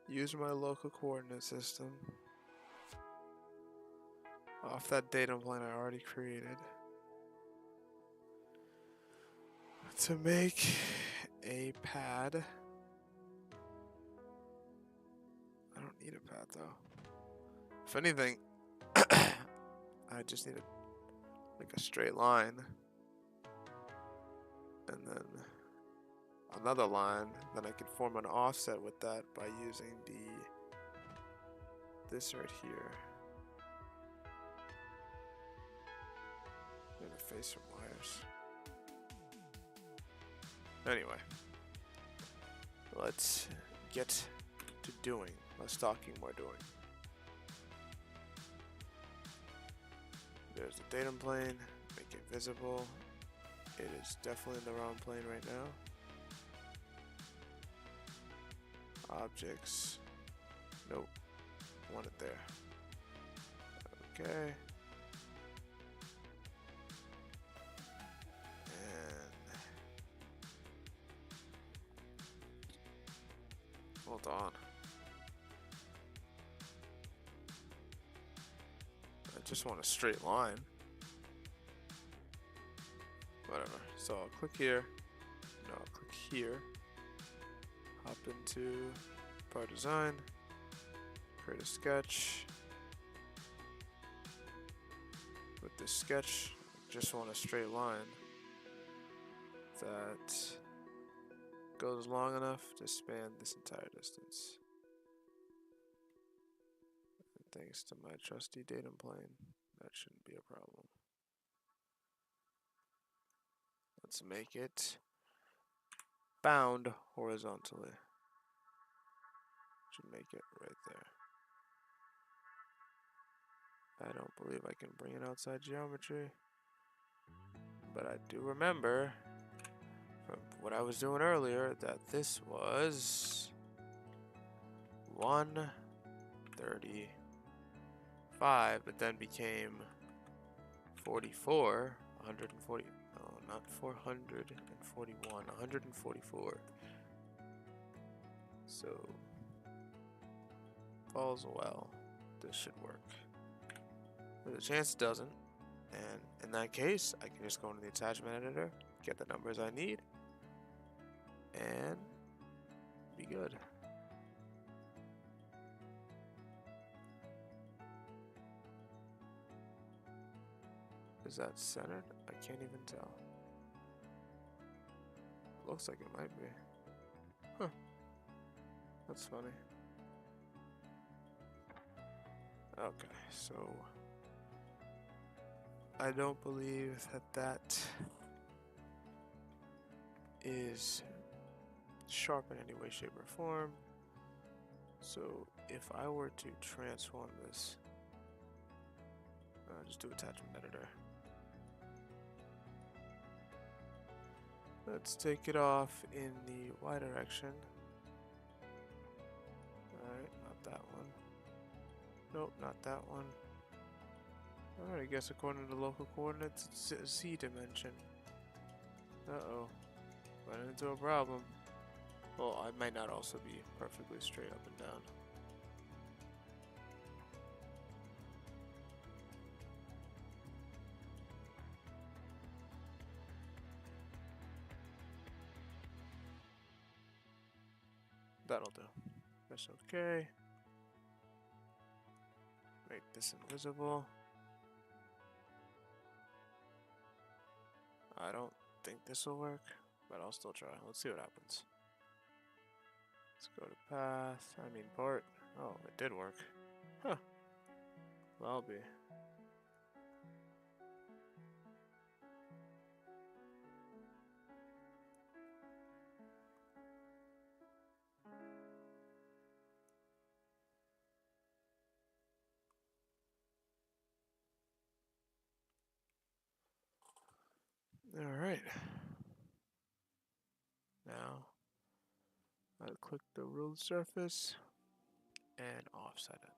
use my local coordinate system off that datum plane I already created to make a pad. I don't need a pad though. If anything, I just need like a straight line and then another line. Then I can form an offset with that by using this right here. Interface some wires. Anyway, let's get to doing. Less talking, more doing. There's the datum plane. Make it visible. It is definitely in the wrong plane right now. Objects. Nope. Want it there. Okay. Hold on. I just want a straight line. Whatever. So I'll click here. No, I'll click here. Hop into Power Design. Create a sketch. With this sketch, I just want a straight line that goes long enough to span this entire distance. And thanks to my trusty datum plane, that shouldn't be a problem. Let's make it bound horizontally. Should make it right there. I don't believe I can bring it outside geometry, but I do remember from what I was doing earlier that this was 135, but then became 44, 140, no, not 441, 144. So, all's well, this should work. There's a chance it doesn't, and in that case, I can just go into the attachment editor, get the numbers I need, and be good. Is that centered? I can't even tell. Looks like it might be. Huh. That's funny. Okay, so I don't believe that is sharp in any way, shape, or form. So if I were to transform this, just do attachment editor. Let's take it off in the Y direction. Alright, not that one. Nope, not that one. Alright, I guess according to the local coordinates, it's a Z dimension. Uh-oh. Running into a problem. Well, I might not also be perfectly straight up and down. That'll do. That's okay. Make this invisible. I don't think this will work, but I'll still try. Let's see what happens. Let's go to path. I mean port. Oh, it did work. Huh. Well, I'll be. Alright. Now, I'll click the ruled surface and offset it.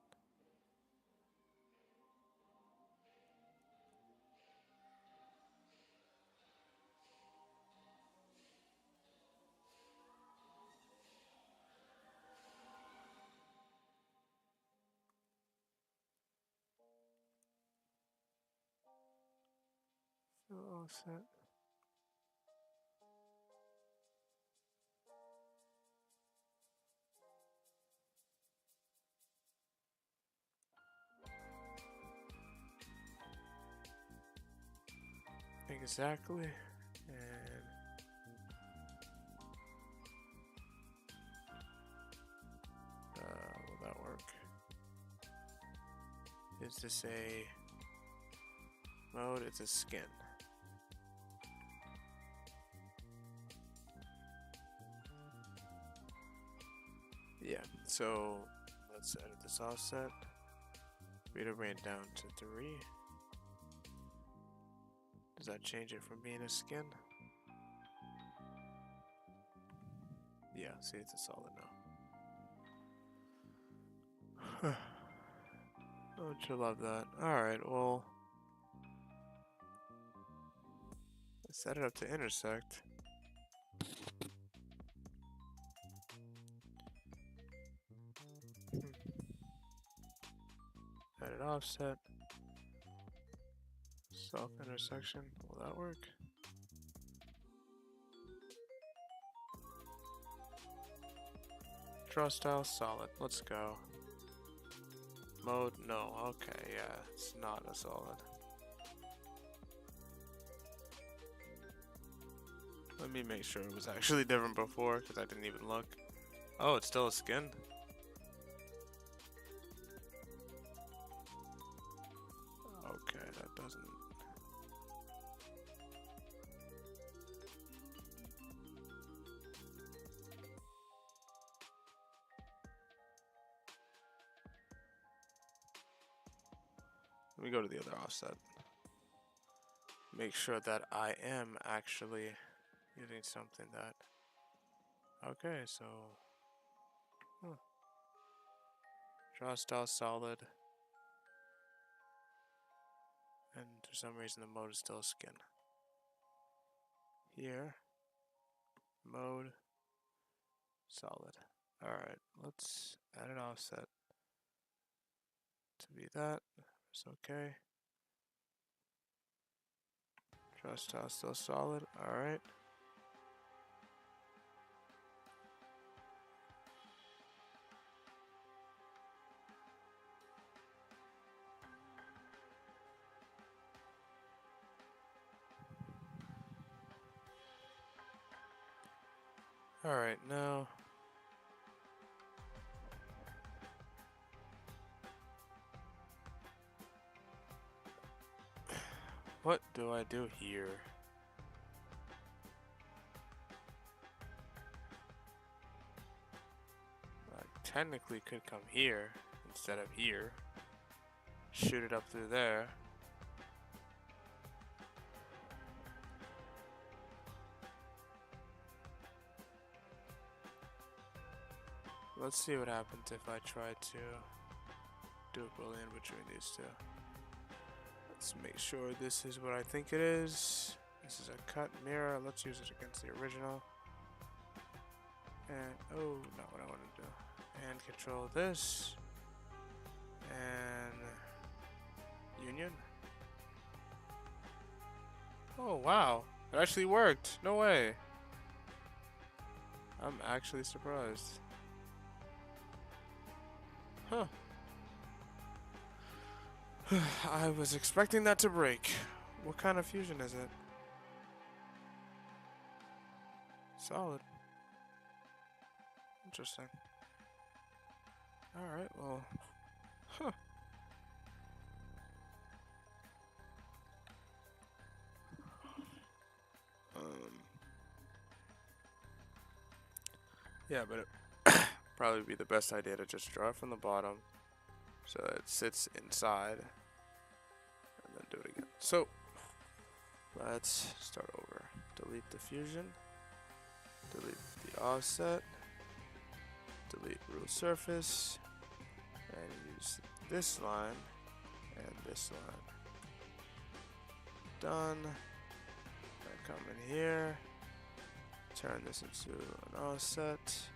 So offset. Exactly. And will that work? Is this a mode? It's a skin. Yeah, so let's edit this offset. Reader ran down to 3. Does that change it from being a skin? Yeah, see, it's a solid now. Don't you love that? Alright, well, let's set it up to intersect. Edit offset. Self intersection. Will that work? Draw style solid. Let's go. Mode no. Okay, yeah, it's not a solid. Let me make sure it was actually different before because I didn't even look. Oh, it's still a skin? Okay, that doesn't. Let me go to the other offset. Make sure that I am actually using something that. Okay, so. Huh. Draw style solid. And for some reason the mode is still a skin. Here. Mode. Solid. Alright, let's add an offset to be that. It's okay. Draw style still solid. Alright. Alright, now what do I do here? I technically could come here instead of here. Shoot it up through there. Let's see what happens if I try to do a Boolean between these two. Let's make sure this is what I think it is. This is a cut mirror. Let's use it against the original. And, oh, not what I want to do. And control this. And union. Oh, wow. It actually worked. No way. I'm actually surprised. Huh. I was expecting that to break. What kind of fusion is it? Solid. interesting. Alright, well. Huh. Yeah, but it probably be the best idea to just draw it from the bottom so that it sits inside and then do it again. So let's start over. Delete the fusion, delete the offset, delete rule surface, and use this line and this line. Done. I come in here, turn this into an offset,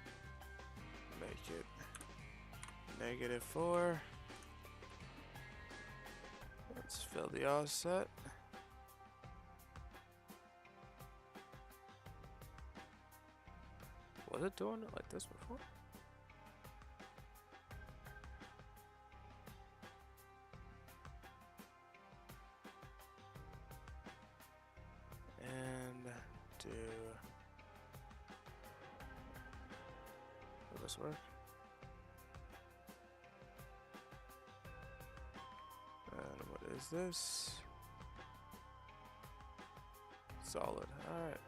make it -4. Let's fill the offset. Was it doing it like this before? And do... Will this work? And what is this? Solid. Alright.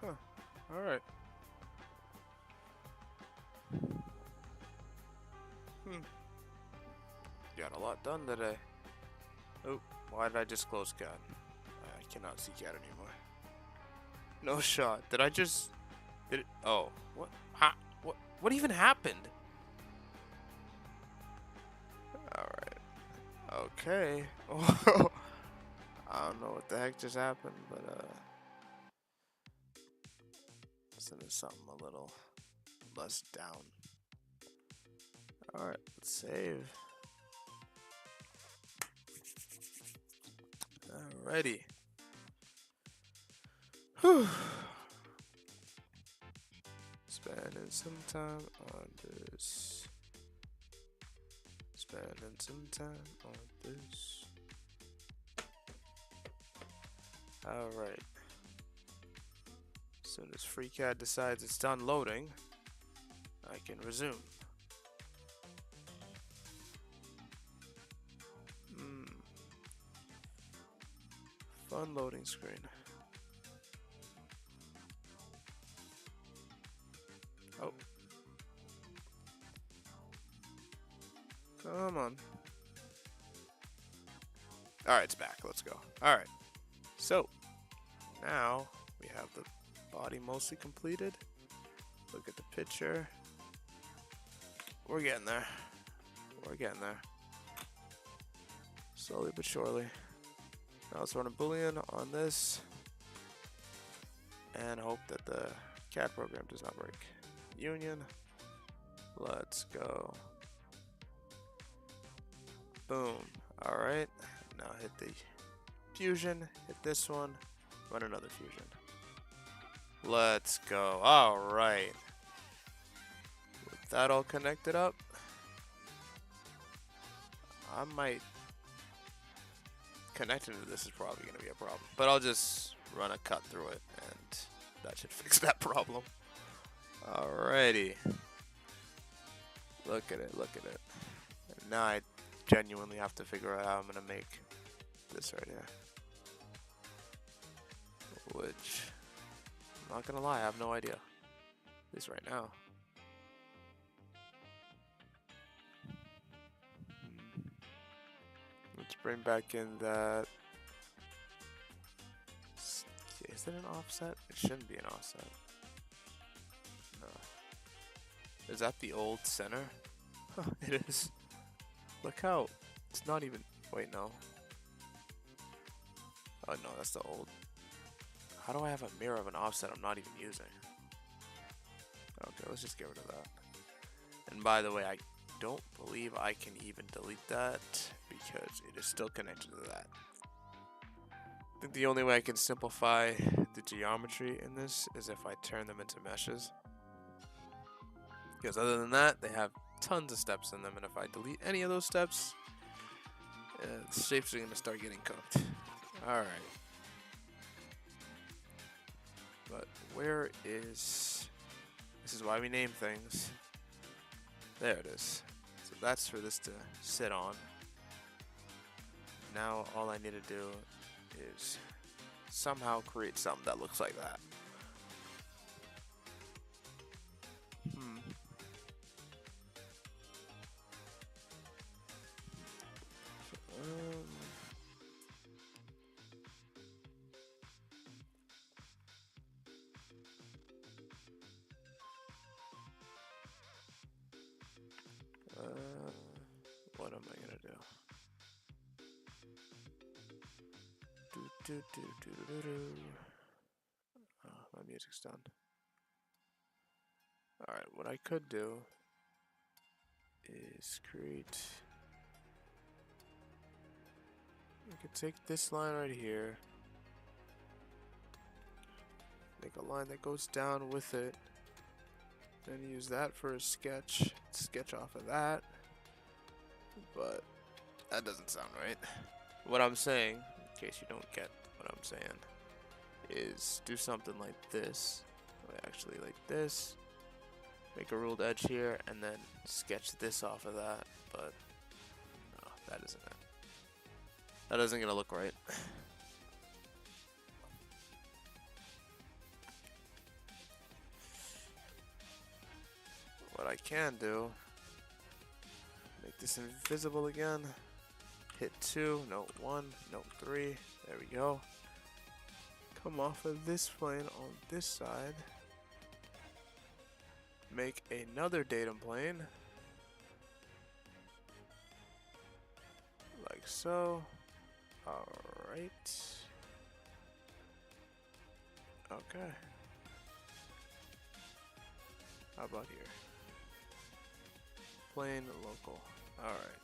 Huh. Alright. Got a lot done today. Oh, why did I just close CAD? I cannot see CAD anymore. No shot. Did I just... Did it... Oh. What? Ha? What even happened? Alright. Okay. I don't know what the heck just happened, but send us something a little less down. Alright, let's save. Alrighty. Whew. Spending some time on this. Spending some time on this. Alright. As soon as FreeCAD decides it's done loading, I can resume. Fun loading screen. Oh. Come on. Alright, it's back. Let's go. Alright. So, now we have the body mostly completed. Look at the picture. We're getting there. We're getting there. Slowly but surely. Now let's run a Boolean on this and hope that the CAD program does not break. Union. Let's go. Boom. Alright. Now hit the fusion. Hit this one. Run another fusion. Let's go. Alright. With that all connected up, I might... Connecting to this is probably going to be a problem. But I'll just run a cut through it and that should fix that problem. Alrighty. Look at it, look at it. And now I genuinely have to figure out how I'm going to make this right here. Which, I'm not going to lie, I have no idea. At least right now. Let's bring back in that. Is it an offset? It shouldn't be an offset. No. Is that the old center? Huh, it is. Look how it's not even. Wait, no. Oh no, that's the old. How do I have a mirror of an offset I'm not even using? Okay, let's just get rid of that. And by the way, I don't believe I can even delete that because it is still connected to that. I think the only way I can simplify the geometry in this is if I turn them into meshes. Because other than that, they have tons of steps in them, and if I delete any of those steps, the shapes are going to start getting cooked. Alright. But where is... This is why we name things. There it is. So that's for this to sit on. Now all I need to do is somehow create something that looks like that. What am I gonna do? Oh, my music's done. Alright, what I could do is create... I could take this line right here, make a line that goes down with it, then use that for a sketch off of that, but that doesn't sound right. What I'm saying, in case you don't get what I'm saying, is do something like this, actually like this, make a ruled edge here, and then sketch this off of that, but no, that isn't it. That isn't gonna look right. What I can do, make this invisible again, hit 2, no 1, no 3, there we go. Come off of this plane on this side, make another datum plane, like so. Alright. Okay. How about here? Plain local. Alright.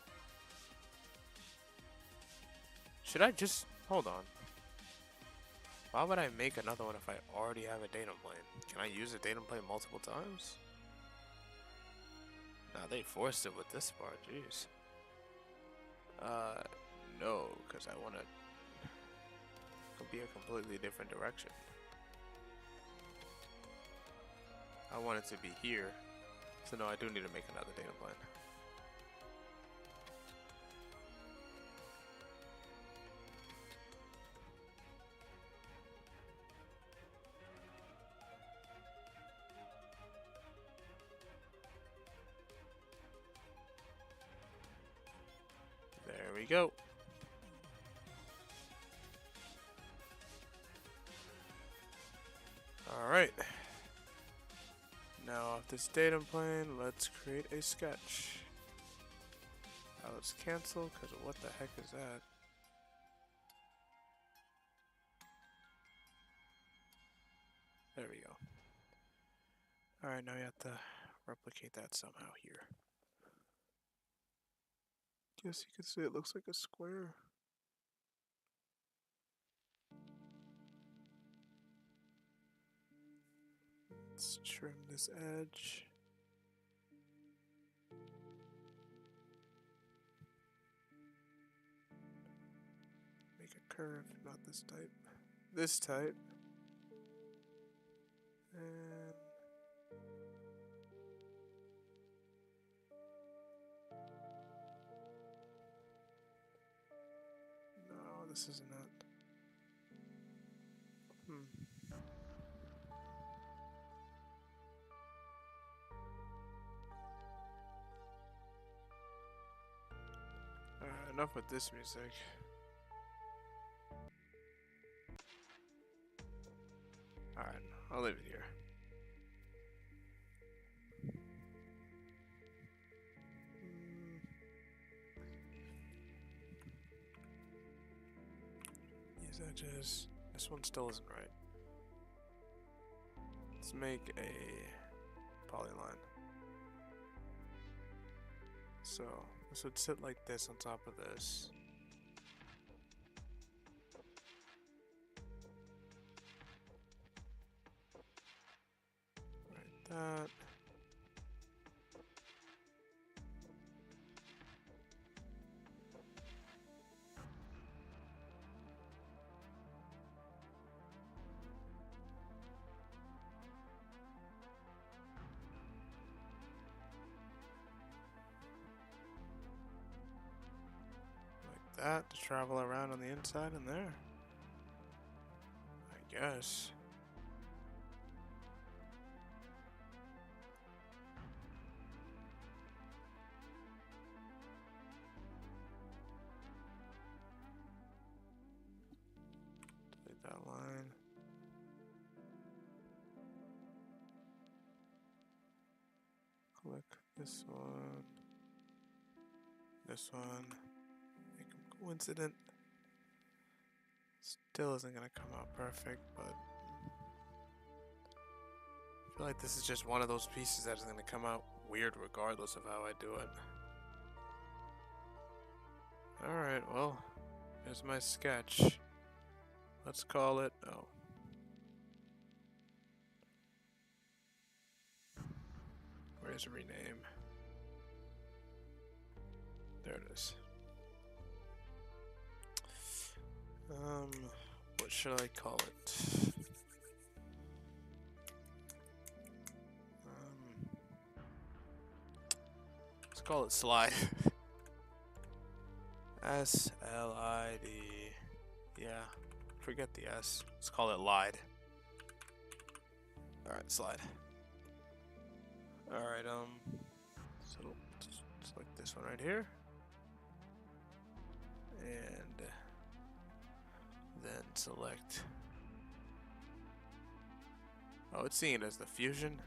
Should I just... Hold on. Why would I make another one if I already have a datum plane? Can I use a datum plane multiple times? Nah, they forced it with this part. Jeez. No, because I want to be a completely different direction. I want it to be here. So no, I do need to make another data plane. There we go. Alright. Now off this datum plane, let's create a sketch. Now let's cancel, because what the heck is that? There we go. Alright, now you have to replicate that somehow here. Guess you could say it looks like a square. Let's trim this edge. Make a curve, not this type. This type. And no, this isn't it. Enough with this music. Alright, I'll leave it here. These edges. This one still isn't right. Let's make a polyline. So this would sit like this on top of this. Like that. that to travel around on the inside and there. I guess. Delete that line. Click this one. This one. Make them coincident. Still isn't gonna come out perfect, but I feel like this is just one of those pieces that is gonna come out weird regardless of how I do it. Alright, well, here's my sketch. Let's call it, oh. Where's rename? There it is. What should I call it? Let's call it slide. S-L-I-D. Yeah, forget the S. Let's call it lied. Alright, slide. Alright, so select this one right here. And then select. Oh, it's seeing it as the fusion.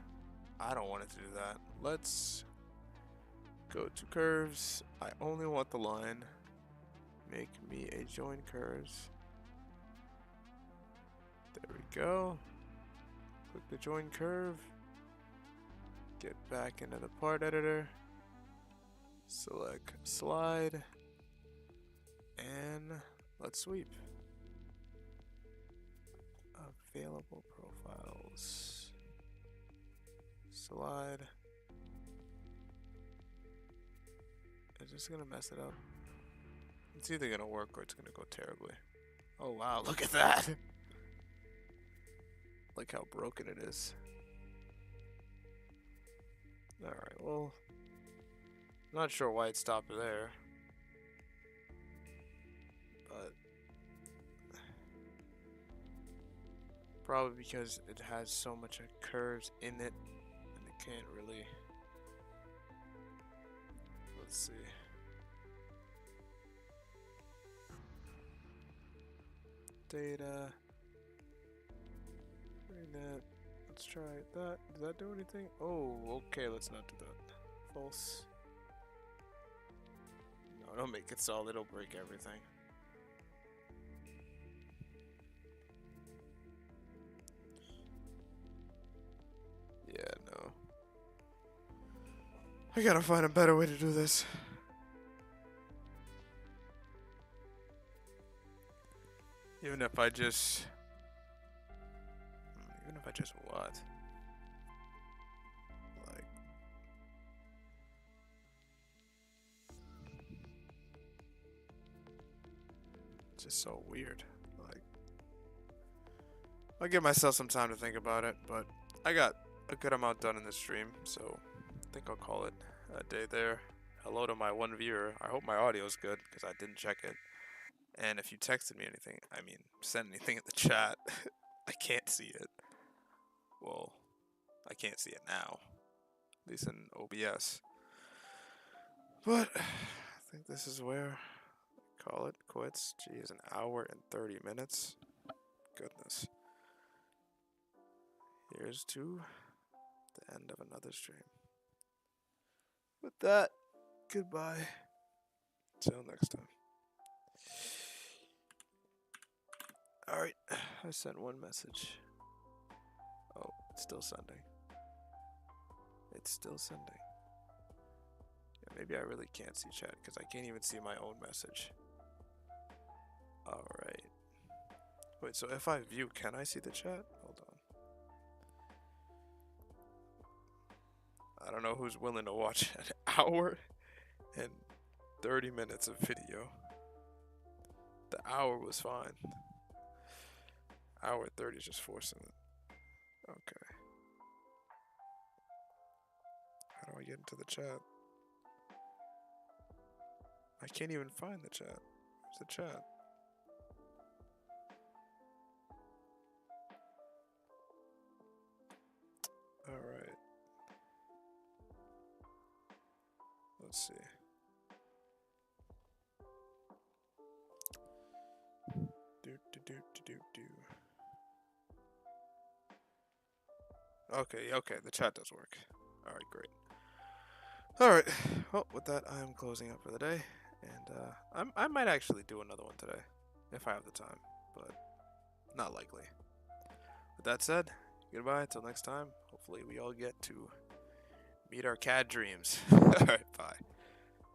I don't want it to do that. Let's go to curves. I only want the line. Make me a join curves. There we go. Click the join curve. Get back into the part editor. Select slide. And let's sweep. Available profiles. Slide. Is this gonna mess it up? It's either gonna work or it's gonna go terribly. Oh wow, look at that! Look how broken it is. Alright, well, not sure why it stopped there. But probably because it has so much curves in it and it can't really. Let's see. Data. That. Let's try that. Does that do anything? Oh, okay. Let's not do that. False. No, don't make it solid. It'll break everything. Yeah, no. I gotta find a better way to do this. Even if I just what? Like, it's just so weird. Like, I'll give myself some time to think about it, but I got a good amount done in this stream, so I think I'll call it a day there. Hello to my one viewer. I hope my audio is good, because I didn't check it. And if you texted me anything, I mean, send anything in the chat, I can't see it. Well, I can't see it now, at least in OBS. But I think this is where I call it quits. Geez, an hour and 30 minutes. Goodness. Here's to the end of another stream. With that, goodbye. Till next time. Alright, I sent one message. Oh, it's still sending. It's still sending. Yeah, maybe I really can't see chat because I can't even see my own message. Alright. Wait, so if I view, can I see the chat? Hold on. I don't know who's willing to watch an hour and 30 minutes of video. The hour was fine. Hour 30 is just forcing it. Okay. How do I get into the chat? I can't even find the chat. the chat? Alright. Let's see. Okay, the chat does work. Alright, great. Alright, well, with that, I'm closing up for the day. And I might actually do another one today, if I have the time, but not likely. With that said, goodbye, until next time. Hopefully we all get to meet our CAD dreams. Alright, bye.